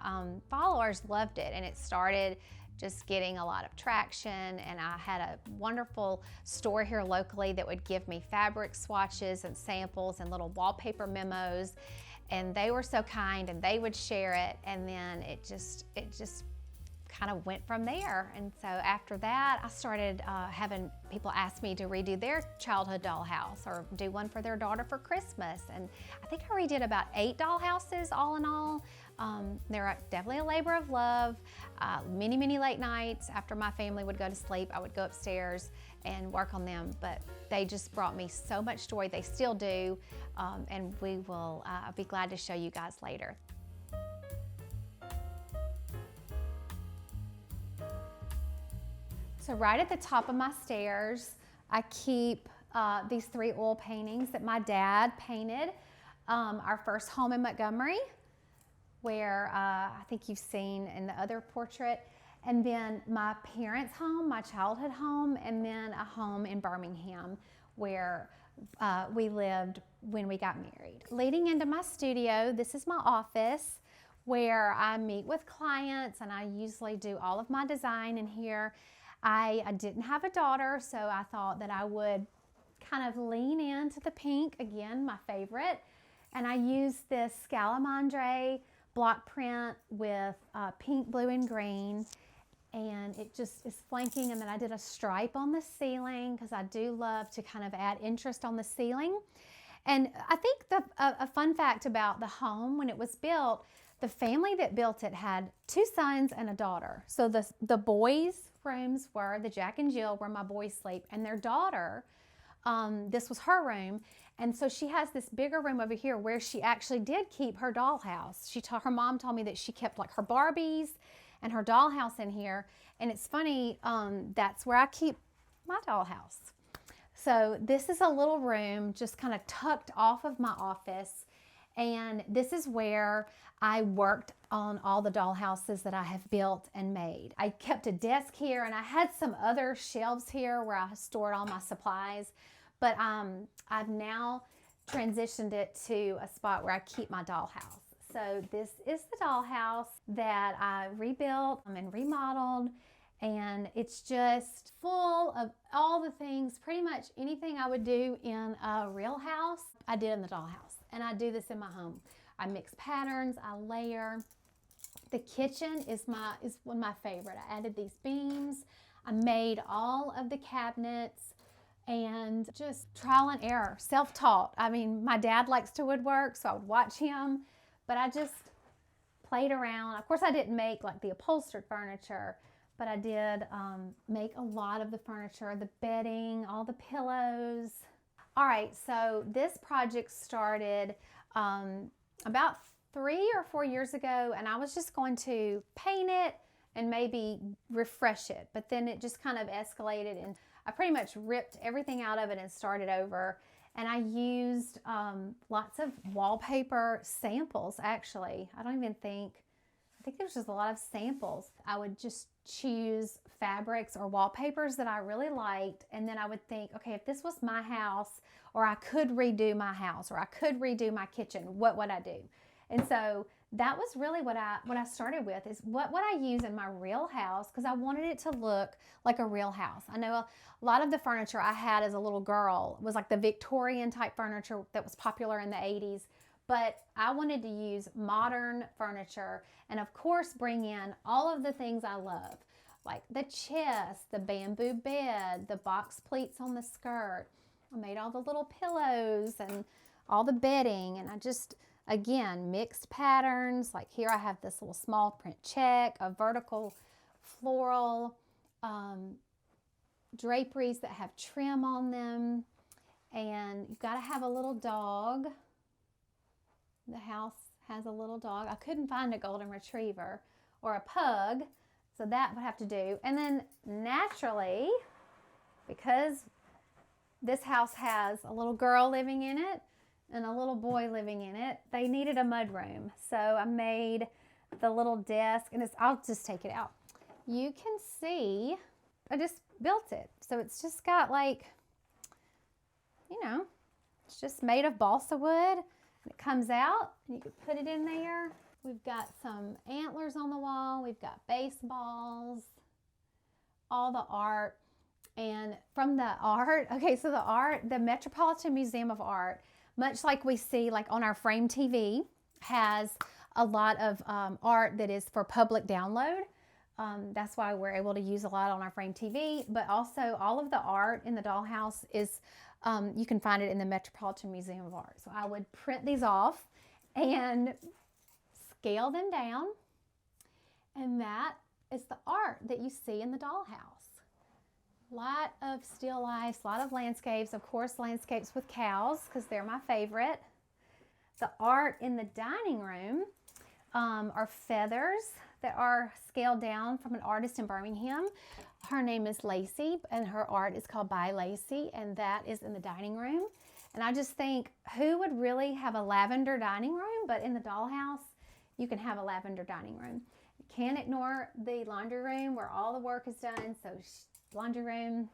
followers loved it. And it started just getting a lot of traction, and I had a wonderful store here locally that would give me fabric swatches and samples and little wallpaper memos, and they were so kind, and they would share it, and then it just kind of went from there. And so after that, I started having people ask me to redo their childhood dollhouse or do one for their daughter for Christmas. And I think I redid about 8 dollhouses all in all. They're definitely a labor of love. Many, many late nights after my family would go to sleep, I would go upstairs and work on them. But they just brought me so much joy. They still do. And we will be glad to show you guys later. So right at the top of my stairs, I keep these 3 oil paintings that my dad painted. Our first home in Montgomery, where I think you've seen in the other portrait, and then my parents' home, my childhood home, and then a home in Birmingham where we lived when we got married. Leading into my studio, this is my office where I meet with clients, and I usually do all of my design in here. I didn't have a daughter, so I thought that I would kind of lean into the pink, again, my favorite. And I used this Scalamandre block print with pink, blue, and green. And it just is flanking, and then I did a stripe on the ceiling because I do love to kind of add interest on the ceiling. And I think a fun fact about the home, when it was built, the family that built it had 2 sons and a daughter. So the boys' rooms were the Jack and Jill, where my boys sleep, and their daughter, this was her room. And so she has this bigger room over here where she actually did keep her dollhouse. Her mom told me that she kept like her Barbies and her dollhouse in here. And it's funny, that's where I keep my dollhouse. So this is a little room just kind of tucked off of my office. And this is where I worked on all the dollhouses that I have built and made. I kept a desk here, and I had some other shelves here where I stored all my supplies. But I've now transitioned it to a spot where I keep my dollhouse. So this is the dollhouse that I rebuilt and remodeled, and it's just full of all the things, pretty much anything I would do in a real house, I did in the dollhouse. And I do this in my home. I mix patterns, I layer. The kitchen is one of my favorite. I added these beams. I made all of the cabinets, and just trial and error, self-taught. I mean, my dad likes to woodwork, so I would watch him, but I just played around. Of course, I didn't make like the upholstered furniture, but I did make a lot of the furniture, the bedding, all the pillows. All right, so this project started about 3 or 4 years ago, and I was just going to paint it and maybe refresh it, but then it just kind of escalated, and I pretty much ripped everything out of it and started over. And I used lots of wallpaper samples, actually. I think there's just a lot of samples. I would just choose fabrics or wallpapers that I really liked, and then I would think, okay, if this was my house, or I could redo my house, or I could redo my kitchen, what would I do? And so that was really what I started with, is what would I use in my real house, because I wanted it to look like a real house. I know a lot of the furniture I had as a little girl was like the Victorian type furniture that was popular in the 80s, but I wanted to use modern furniture and of course bring in all of the things I love, like the chest, the bamboo bed, the box pleats on the skirt. I made all the little pillows and all the bedding, and I just, again, mixed patterns. Like here I have this little small print check, a vertical floral, draperies that have trim on them, and you've got to have a little dog. The house has a little dog. I couldn't find a golden retriever or a pug, so that would have to do. And then naturally, because this house has a little girl living in it and a little boy living in it, they needed a mud room. So I made the little desk, and I'll just take it out. You can see, I just built it. So it's just got like, it's just made of balsa wood. It comes out, and you can put it in there. We've got some antlers on the wall. We've got baseballs, all the art. And from the art, okay, so the Metropolitan Museum of Art, much like we see like on our Frame TV, has a lot of art that is for public download. That's why we're able to use a lot on our Frame TV, but also all of the art in the dollhouse is, you can find it in the Metropolitan Museum of Art. So I would print these off and scale them down, and that is the art that you see in the dollhouse. Lot of still lifes, a lot of landscapes, of course landscapes with cows because they're my favorite. The art in the dining room are feathers that are scaled down from an artist in Birmingham. Her name is Lacey, and her art is called By Lacey, and that is in the dining room. And I just think, who would really have a lavender dining room? But in the dollhouse, you can have a lavender dining room. You can't ignore the laundry room where all the work is done, so laundry room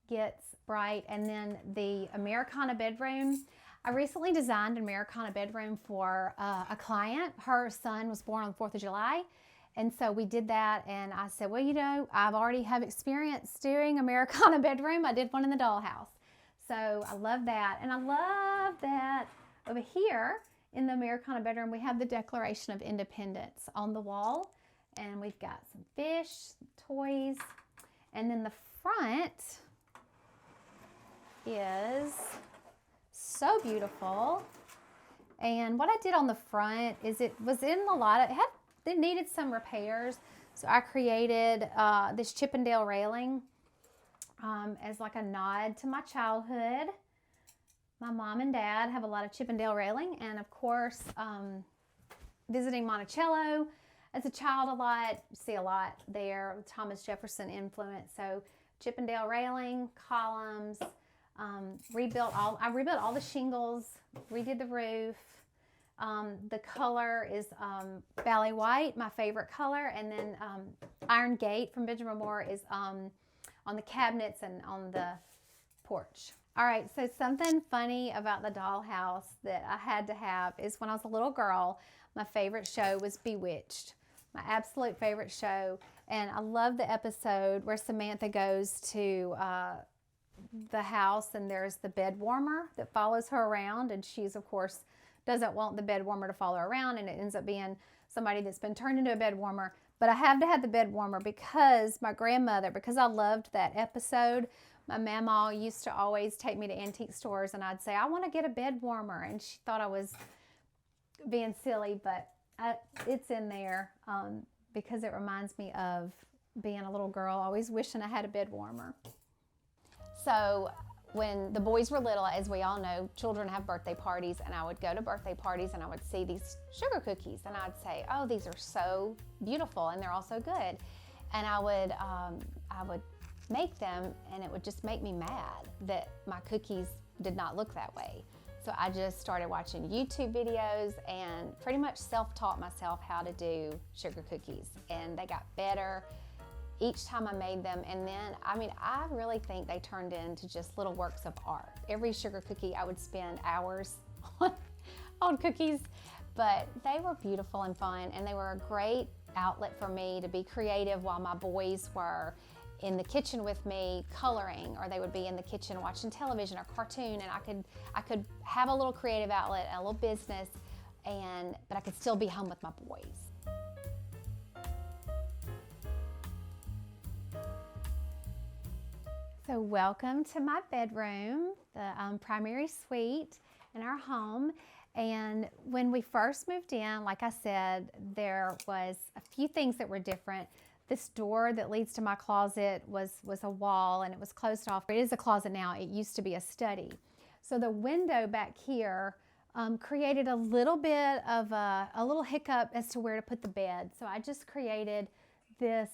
gets bright. And then the Americana bedroom. I recently designed an Americana bedroom for a client. Her son was born on the 4th of July. And so we did that, and I said, well, I've already have experience doing Americana bedroom. I did one in the dollhouse. So I love that. And I love that over here in the Americana bedroom, we have the Declaration of Independence on the wall. And we've got some fish, toys. And then the front is so beautiful. And what I did on the front is it was in a lot of, it needed some repairs. So I created this Chippendale railing as like a nod to my childhood. My mom and dad have a lot of Chippendale railing, and of course, visiting Monticello as a child a lot, you see a lot there, Thomas Jefferson influence. So Chippendale railing, columns, I rebuilt all the shingles, redid the roof. The color is Valley White, my favorite color, and then Iron Gate from Benjamin Moore is on the cabinets and on the porch. All right, so something funny about the dollhouse that I had to have is when I was a little girl, my favorite show was Bewitched, my absolute favorite show. And I love the episode where Samantha goes to the house and there's the bed warmer that follows her around. And she's, of course, doesn't want the bed warmer to follow her around. And it ends up being somebody that's been turned into a bed warmer. But I have to have the bed warmer because my grandmother, because I loved that episode, my mama used to always take me to antique stores and I'd say, I want to get a bed warmer. And she thought I was being silly, but it's in there because it reminds me of being a little girl, always wishing I had a bed warmer. So when the boys were little, as we all know, children have birthday parties, and I would go to birthday parties and I would see these sugar cookies and I'd say, oh, these are so beautiful and they're all so good. And I would make them, and it would just make me mad that my cookies did not look that way. So I just started watching YouTube videos and pretty much self-taught myself how to do sugar cookies, and they got better each time I made them. And then, I mean, I really think they turned into just little works of art. Every sugar cookie, I would spend hours on cookies, but they were beautiful and fun, and they were a great outlet for me to be creative while my boys were in the kitchen with me coloring, or they would be in the kitchen watching television or cartoon, and I could have a little creative outlet, a little business, but I could still be home with my boys. So welcome to my bedroom, the primary suite in our home. And when we first moved in, like I said, there was a few things that were different. This door that leads to my closet was a wall, and it was closed off. It is a closet now. It used to be a study. So the window back here created a little bit of a little hiccup as to where to put the bed. So I just created this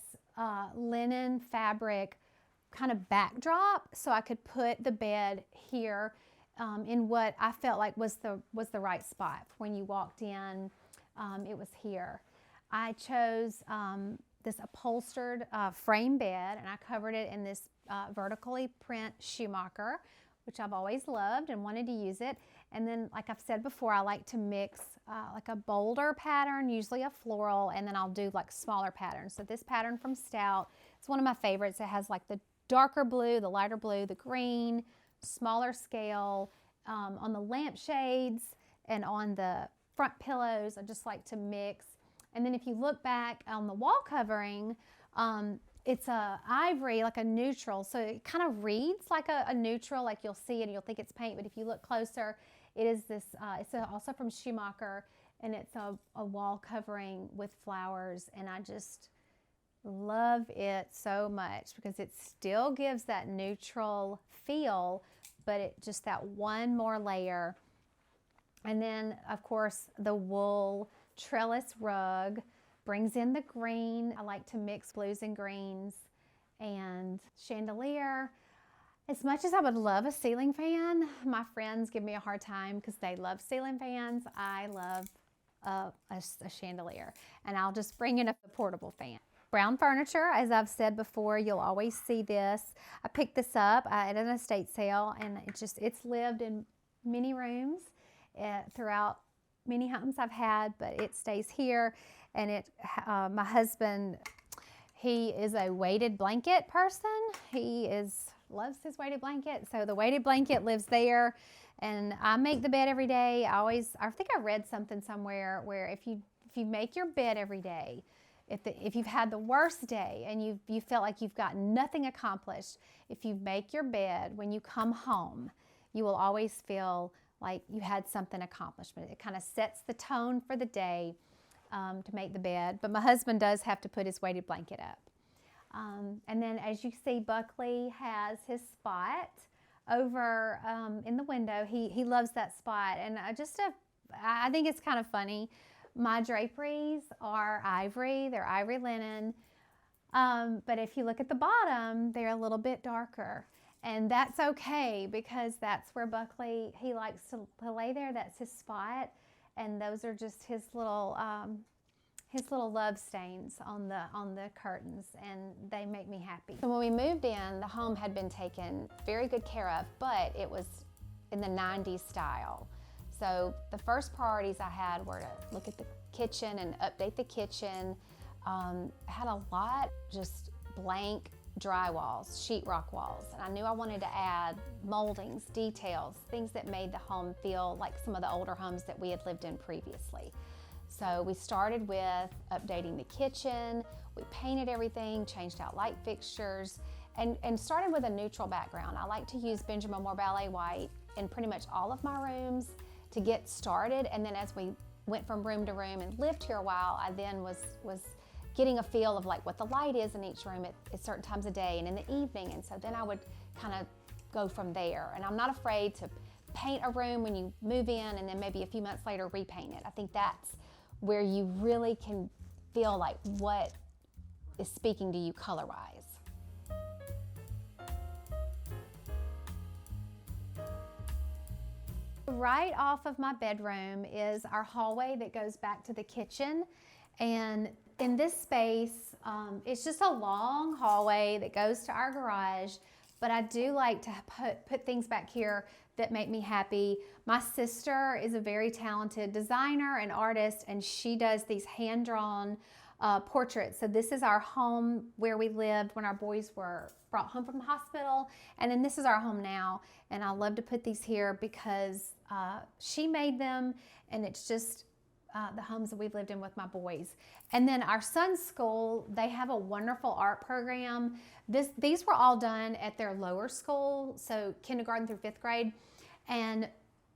linen fabric kind of backdrop so I could put the bed here in what I felt like was the right spot. When you walked in, it was here. I chose this upholstered frame bed, and I covered it in this vertically print Schumacher, which I've always loved and wanted to use it. And then, like I've said before, I like to mix like a bolder pattern, usually a floral, and then I'll do like smaller patterns. So this pattern from Stout, it's one of my favorites. It has like the darker blue, the lighter blue, the green, smaller scale on the lampshades and on the front pillows. I just like to mix. And then if you look back on the wall covering, it's a ivory, like a neutral. So it kind of reads like a neutral, like you'll see it and you'll think it's paint, but if you look closer, it is this, it's also from Schumacher, and it's a wall covering with flowers, and I just love it so much because it still gives that neutral feel, but it just that one more layer. And then, of course, the wool trellis rug brings in the green. I like to mix blues and greens. And chandelier. As much as I would love a ceiling fan, my friends give me a hard time because they love ceiling fans. I love a chandelier, and I'll just bring in a portable fan. Brown furniture, as I've said before, you'll always see this. I picked this up at an estate sale, and it's lived in many rooms throughout many homes I've had, but it stays here. And my husband, he is a weighted blanket person. He loves his weighted blanket, so the weighted blanket lives there. And I make the bed every day. I think I read something somewhere where if you make your bed every day, if you've had the worst day and you felt like you've got nothing accomplished, if you make your bed when you come home, you will always feel like you had something accomplished. It kind of sets the tone for the day to make the bed. But my husband does have to put his weighted blanket up. And then, as you see, Buckley has his spot over in the window. He loves that spot, and I think it's kind of funny. My draperies are ivory. They're ivory linen. But if you look at the bottom, they're a little bit darker. And that's okay because that's where Buckley, he likes to lay there. That's his spot. And those are just his little his little love stains on the curtains, and they make me happy. So when we moved in, the home had been taken very good care of, but it was in the 90s style. So the first priorities I had were to look at the kitchen and update the kitchen. I had a lot just blank drywalls, sheetrock walls, and I knew I wanted to add moldings, details, things that made the home feel like some of the older homes that we had lived in previously. So we started with updating the kitchen, we painted everything, changed out light fixtures, and started with a neutral background. I like to use Benjamin Moore Ballet White in pretty much all of my rooms to get started, and then as we went from room to room and lived here a while, I then was getting a feel of like what the light is in each room at certain times of day and in the evening, and so then I would kind of go from there. And I'm not afraid to paint a room when you move in and then maybe a few months later repaint it. I think that's where you really can feel like what is speaking to you color-wise. Right off of my bedroom is our hallway that goes back to the kitchen, and in this space, it's just a long hallway that goes to our garage, but I do like to put things back here that make me happy. My sister is a very talented designer and artist, and she does these hand-drawn portraits. So this is our home where we lived when our boys were brought home from the hospital, and then this is our home now, and I love to put these here because she made them, and it's just the homes that we've lived in with my boys. And then our son's school, they have a wonderful art program. These were all done at their lower school, so kindergarten through 5th grade. And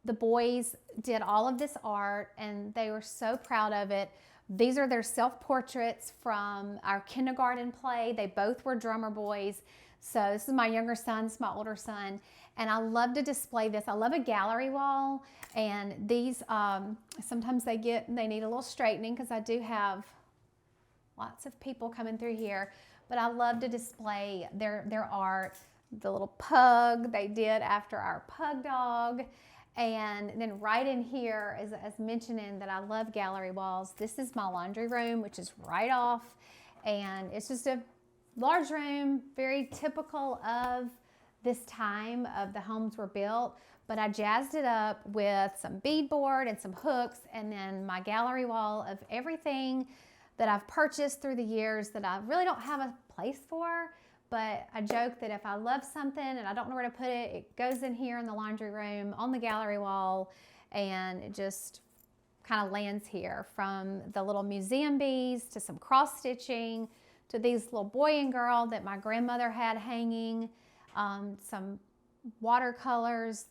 the boys did all of this art, and they were so proud of it. These are their self-portraits from our kindergarten play. They both were drummer boys. So this is my younger son, this is my older son, and I love to display this. I love a gallery wall, and these, sometimes they need a little straightening because I do have lots of people coming through here, but I love to display their art. The little pug they did after our pug dog. And then right in here, as mentioning that I love gallery walls, this is my laundry room, which is right off, and it's just a large room, very typical of this time of the homes were built, but I jazzed it up with some beadboard and some hooks, and then my gallery wall of everything that I've purchased through the years that I really don't have a place for, but I joke that if I love something and I don't know where to put it, it goes in here in the laundry room on the gallery wall, and it just kind of lands here, from the little museum bees to some cross stitching to these little boy and girl that my grandmother had hanging, some watercolors.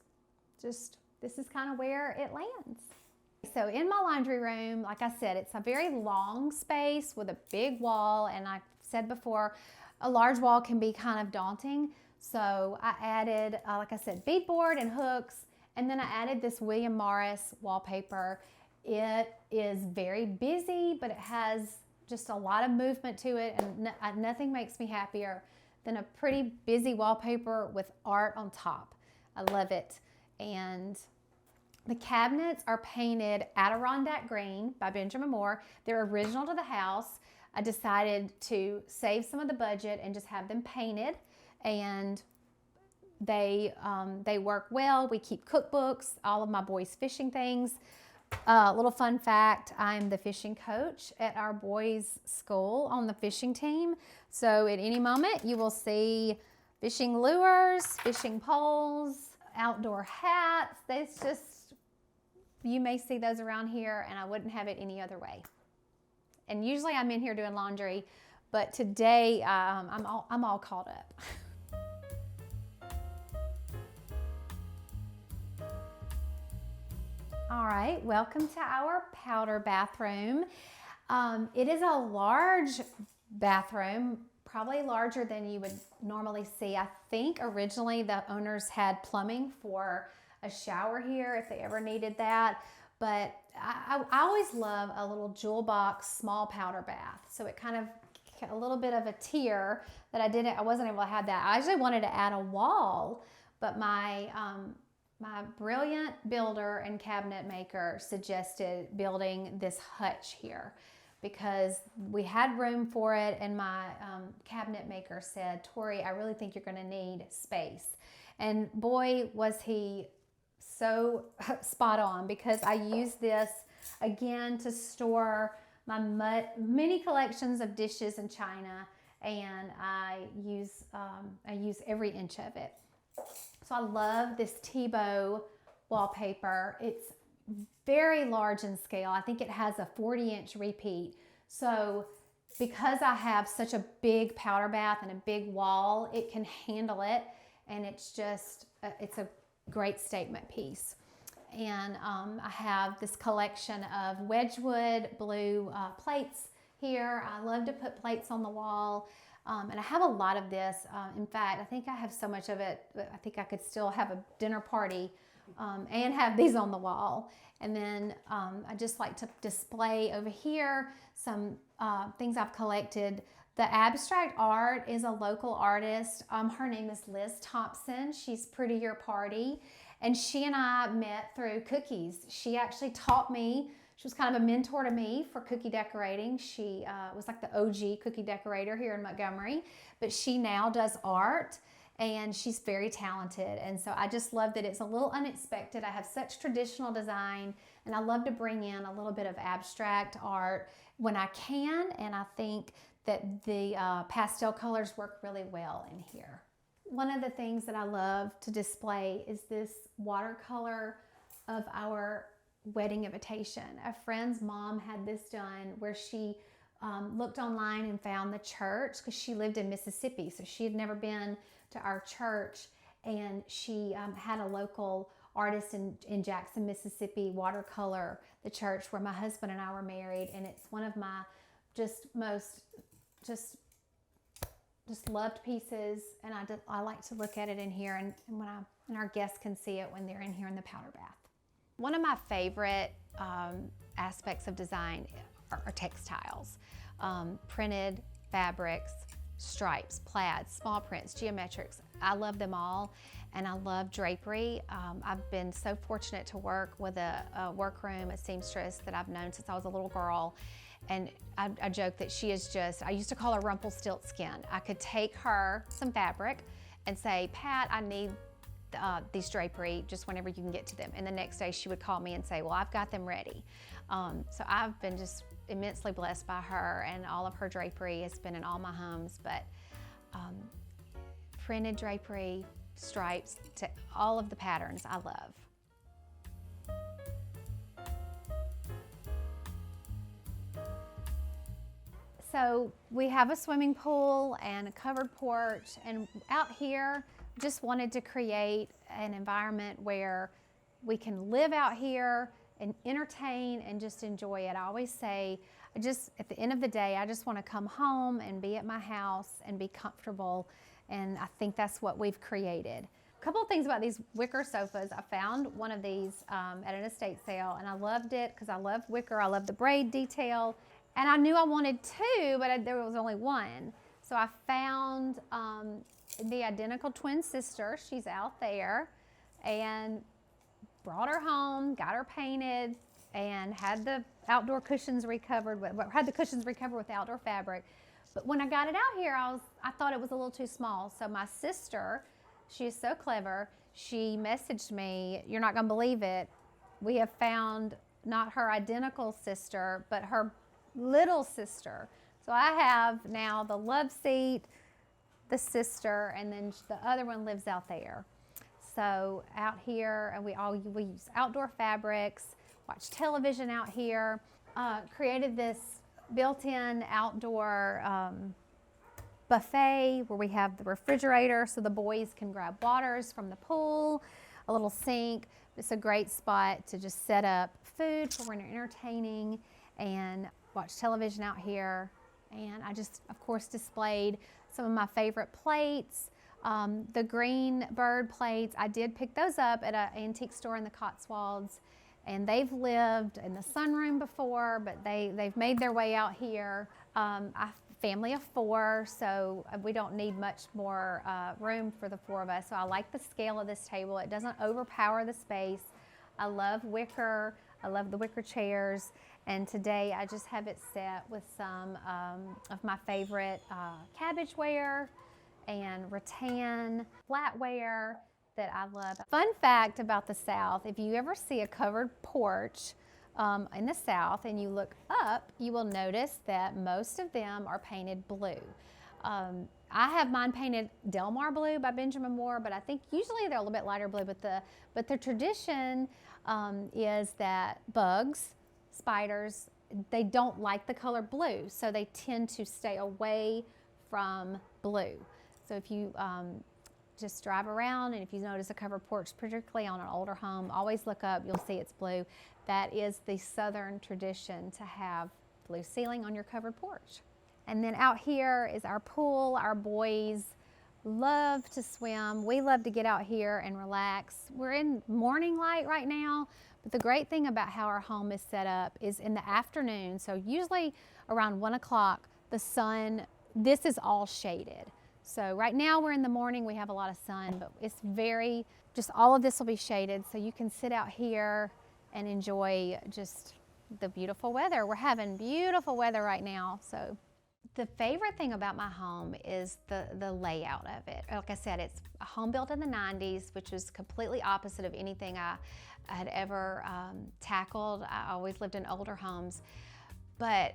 Just, this is kind of where it lands. So in my laundry room, like I said, it's a very long space with a big wall, and I said before, a large wall can be kind of daunting. So I added, like I said, beadboard and hooks, and then I added this William Morris wallpaper. It is very busy, but it has just a lot of movement to it, and nothing makes me happier than a pretty busy wallpaper with art on top. I love it. And the cabinets are painted Adirondack Green by Benjamin Moore. They're original to the house. I decided to save some of the budget and just have them painted, and they work well. We keep cookbooks, all of my boys' fishing things. Little fun fact, I'm the fishing coach at our boys' school on the fishing team. So at any moment you will see fishing lures, fishing poles, outdoor hats. It's just, you may see those around here, and I wouldn't have it any other way. And usually I'm in here doing laundry, but today I'm all caught up. All right, welcome to our powder bathroom. It is a large bathroom, probably larger than you would normally see. I think originally the owners had plumbing for a shower here if they ever needed that, but I always love a little jewel box small powder bath. So it kind of a little bit of a tier that I wasn't able to have that. I actually wanted to add a wall, but my brilliant builder and cabinet maker suggested building this hutch here, because we had room for it, and my cabinet maker said, Tori, I really think you're gonna need space. And boy, was he so spot on, because I use this again to store my many collections of dishes and china, and I use every inch of it. So I love this Tebow wallpaper. It's very large in scale. I think it has a 40-inch repeat. So because I have such a big powder bath and a big wall, it can handle it, and it's just, it's a great statement piece. And I have this collection of Wedgwood blue plates here. I love to put plates on the wall, and I have a lot of this. In fact, I think I have so much of it, I think I could still have a dinner party and have these on the wall. And then I just like to display over here some things I've collected. The abstract art is a local artist. Her name is Liz Thompson. She's Pretty Your Party. And she and I met through cookies. She actually taught me. She was kind of a mentor to me for cookie decorating. She was like the OG cookie decorator here in Montgomery, but she now does art, and she's very talented. And so I just love that it's a little unexpected. I have such traditional design, and I love to bring in a little bit of abstract art when I can, and I think that the pastel colors work really well in here. One of the things that I love to display is this watercolor of our wedding invitation. A friend's mom had this done where she looked online and found the church, because she lived in Mississippi, so she had never been to our church, and she had a local artist in Jackson, Mississippi watercolor the church where my husband and I were married, and it's one of my most loved pieces, and I like to look at it in here, and when our guests can see it when they're in here in the powder bath. One of my favorite aspects of design are textiles, printed fabrics, stripes, plaids, small prints, geometrics. I love them all, and I love drapery. I've been so fortunate to work with a workroom, a seamstress that I've known since I was a little girl. And I joke that she is just, I used to call her Rumpelstiltskin. I could take her some fabric and say, Pat, I need these drapery just whenever you can get to them. And the next day she would call me and say, well, I've got them ready. So I've been just immensely blessed by her, and all of her drapery has been in all my homes. But printed drapery, stripes, to all of the patterns I love. So we have a swimming pool and a covered porch, and out here just wanted to create an environment where we can live out here and entertain and just enjoy it. I always say, at the end of the day, I just want to come home and be at my house and be comfortable, and I think that's what we've created. A couple of things about these wicker sofas. I found one of these at an estate sale, and I loved it because I love wicker. I love the braid detail. And I knew I wanted two, but there was only one. So I found the identical twin sister. She's out there, and brought her home, got her painted, and had the outdoor cushions recovered with outdoor fabric. But when I got it out here, I thought it was a little too small. So my sister, she is so clever, she messaged me, you're not gonna believe it, we have found not her identical sister, but her little sister. So I have now the love seat, the sister, and then the other one lives out there. So out here, and we use outdoor fabrics, watch television out here, created this built-in outdoor buffet where we have the refrigerator so the boys can grab waters from the pool, a little sink. It's a great spot to just set up food for when you're entertaining and watch television out here. And I just, of course, displayed some of my favorite plates. The green bird plates, I did pick those up at an antique store in the Cotswolds, and they've lived in the sunroom before, but they've made their way out here. Family of 4, so we don't need much more room for the 4 of us. So I like the scale of this table. It doesn't overpower the space. I love wicker. I love the wicker chairs. And today I just have it set with some of my favorite cabbageware and rattan flatware that I love. Fun fact about the South, if you ever see a covered porch in the South and you look up, you will notice that most of them are painted blue. I have mine painted Delmar blue by Benjamin Moore, but I think usually they're a little bit lighter blue. But the tradition is that bugs, spiders, they don't like the color blue, so they tend to stay away from blue. So if you just drive around and if you notice a covered porch, particularly on an older home, always look up, you'll see it's blue. That is the Southern tradition, to have blue ceiling on your covered porch. And then out here is our pool. Our boys love to swim. We love to get out here and relax. We're in morning light right now, but the great thing about how our home is set up is in the afternoon, so usually around 1 o'clock, the sun, this is all shaded. So right now we're in the morning, we have a lot of sun, but it's just all of this will be shaded, so you can sit out here and enjoy just the beautiful weather. We're having beautiful weather right now. So the favorite thing about my home is the layout of it. Like I said, it's a home built in the 90s, which was completely opposite of anything I had ever tackled. I always lived in older homes. But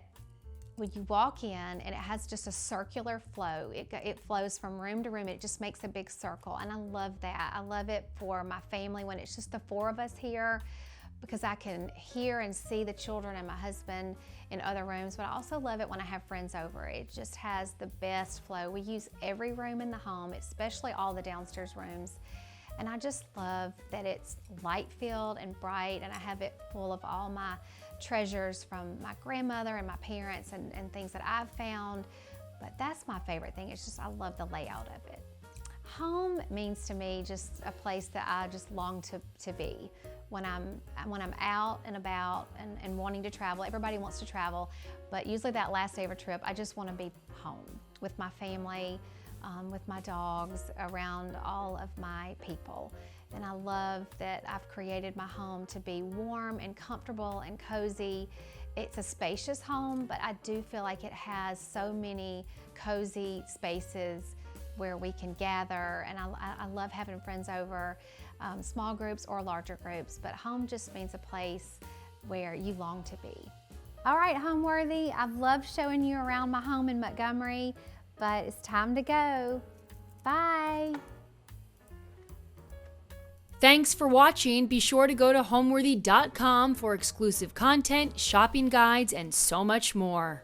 when you walk in and it has just a circular flow, it flows from room to room, it just makes a big circle, and I love that. I love it for my family when it's just the 4 of us here, because I can hear and see the children and my husband in other rooms, but I also love it when I have friends over. It just has the best flow. We use every room in the home, especially all the downstairs rooms, and I just love that it's light-filled and bright, and I have it full of all my treasures from my grandmother and my parents and things that I've found. But that's my favorite thing. It's just, I love the layout of it. Home means to me just a place that I just long to be. When I'm out and about and wanting to travel, everybody wants to travel, but usually that last day of a trip, I just want to be home with my family, with my dogs, around all of my people. And I love that I've created my home to be warm and comfortable and cozy. It's a spacious home, but I do feel like it has so many cozy spaces where we can gather, and I love having friends over, small groups or larger groups, but home just means a place where you long to be. All right, Homeworthy, I've loved showing you around my home in Montgomery, but it's time to go. Bye. Thanks for watching. Be sure to go to homeworthy.com for exclusive content, shopping guides, and so much more.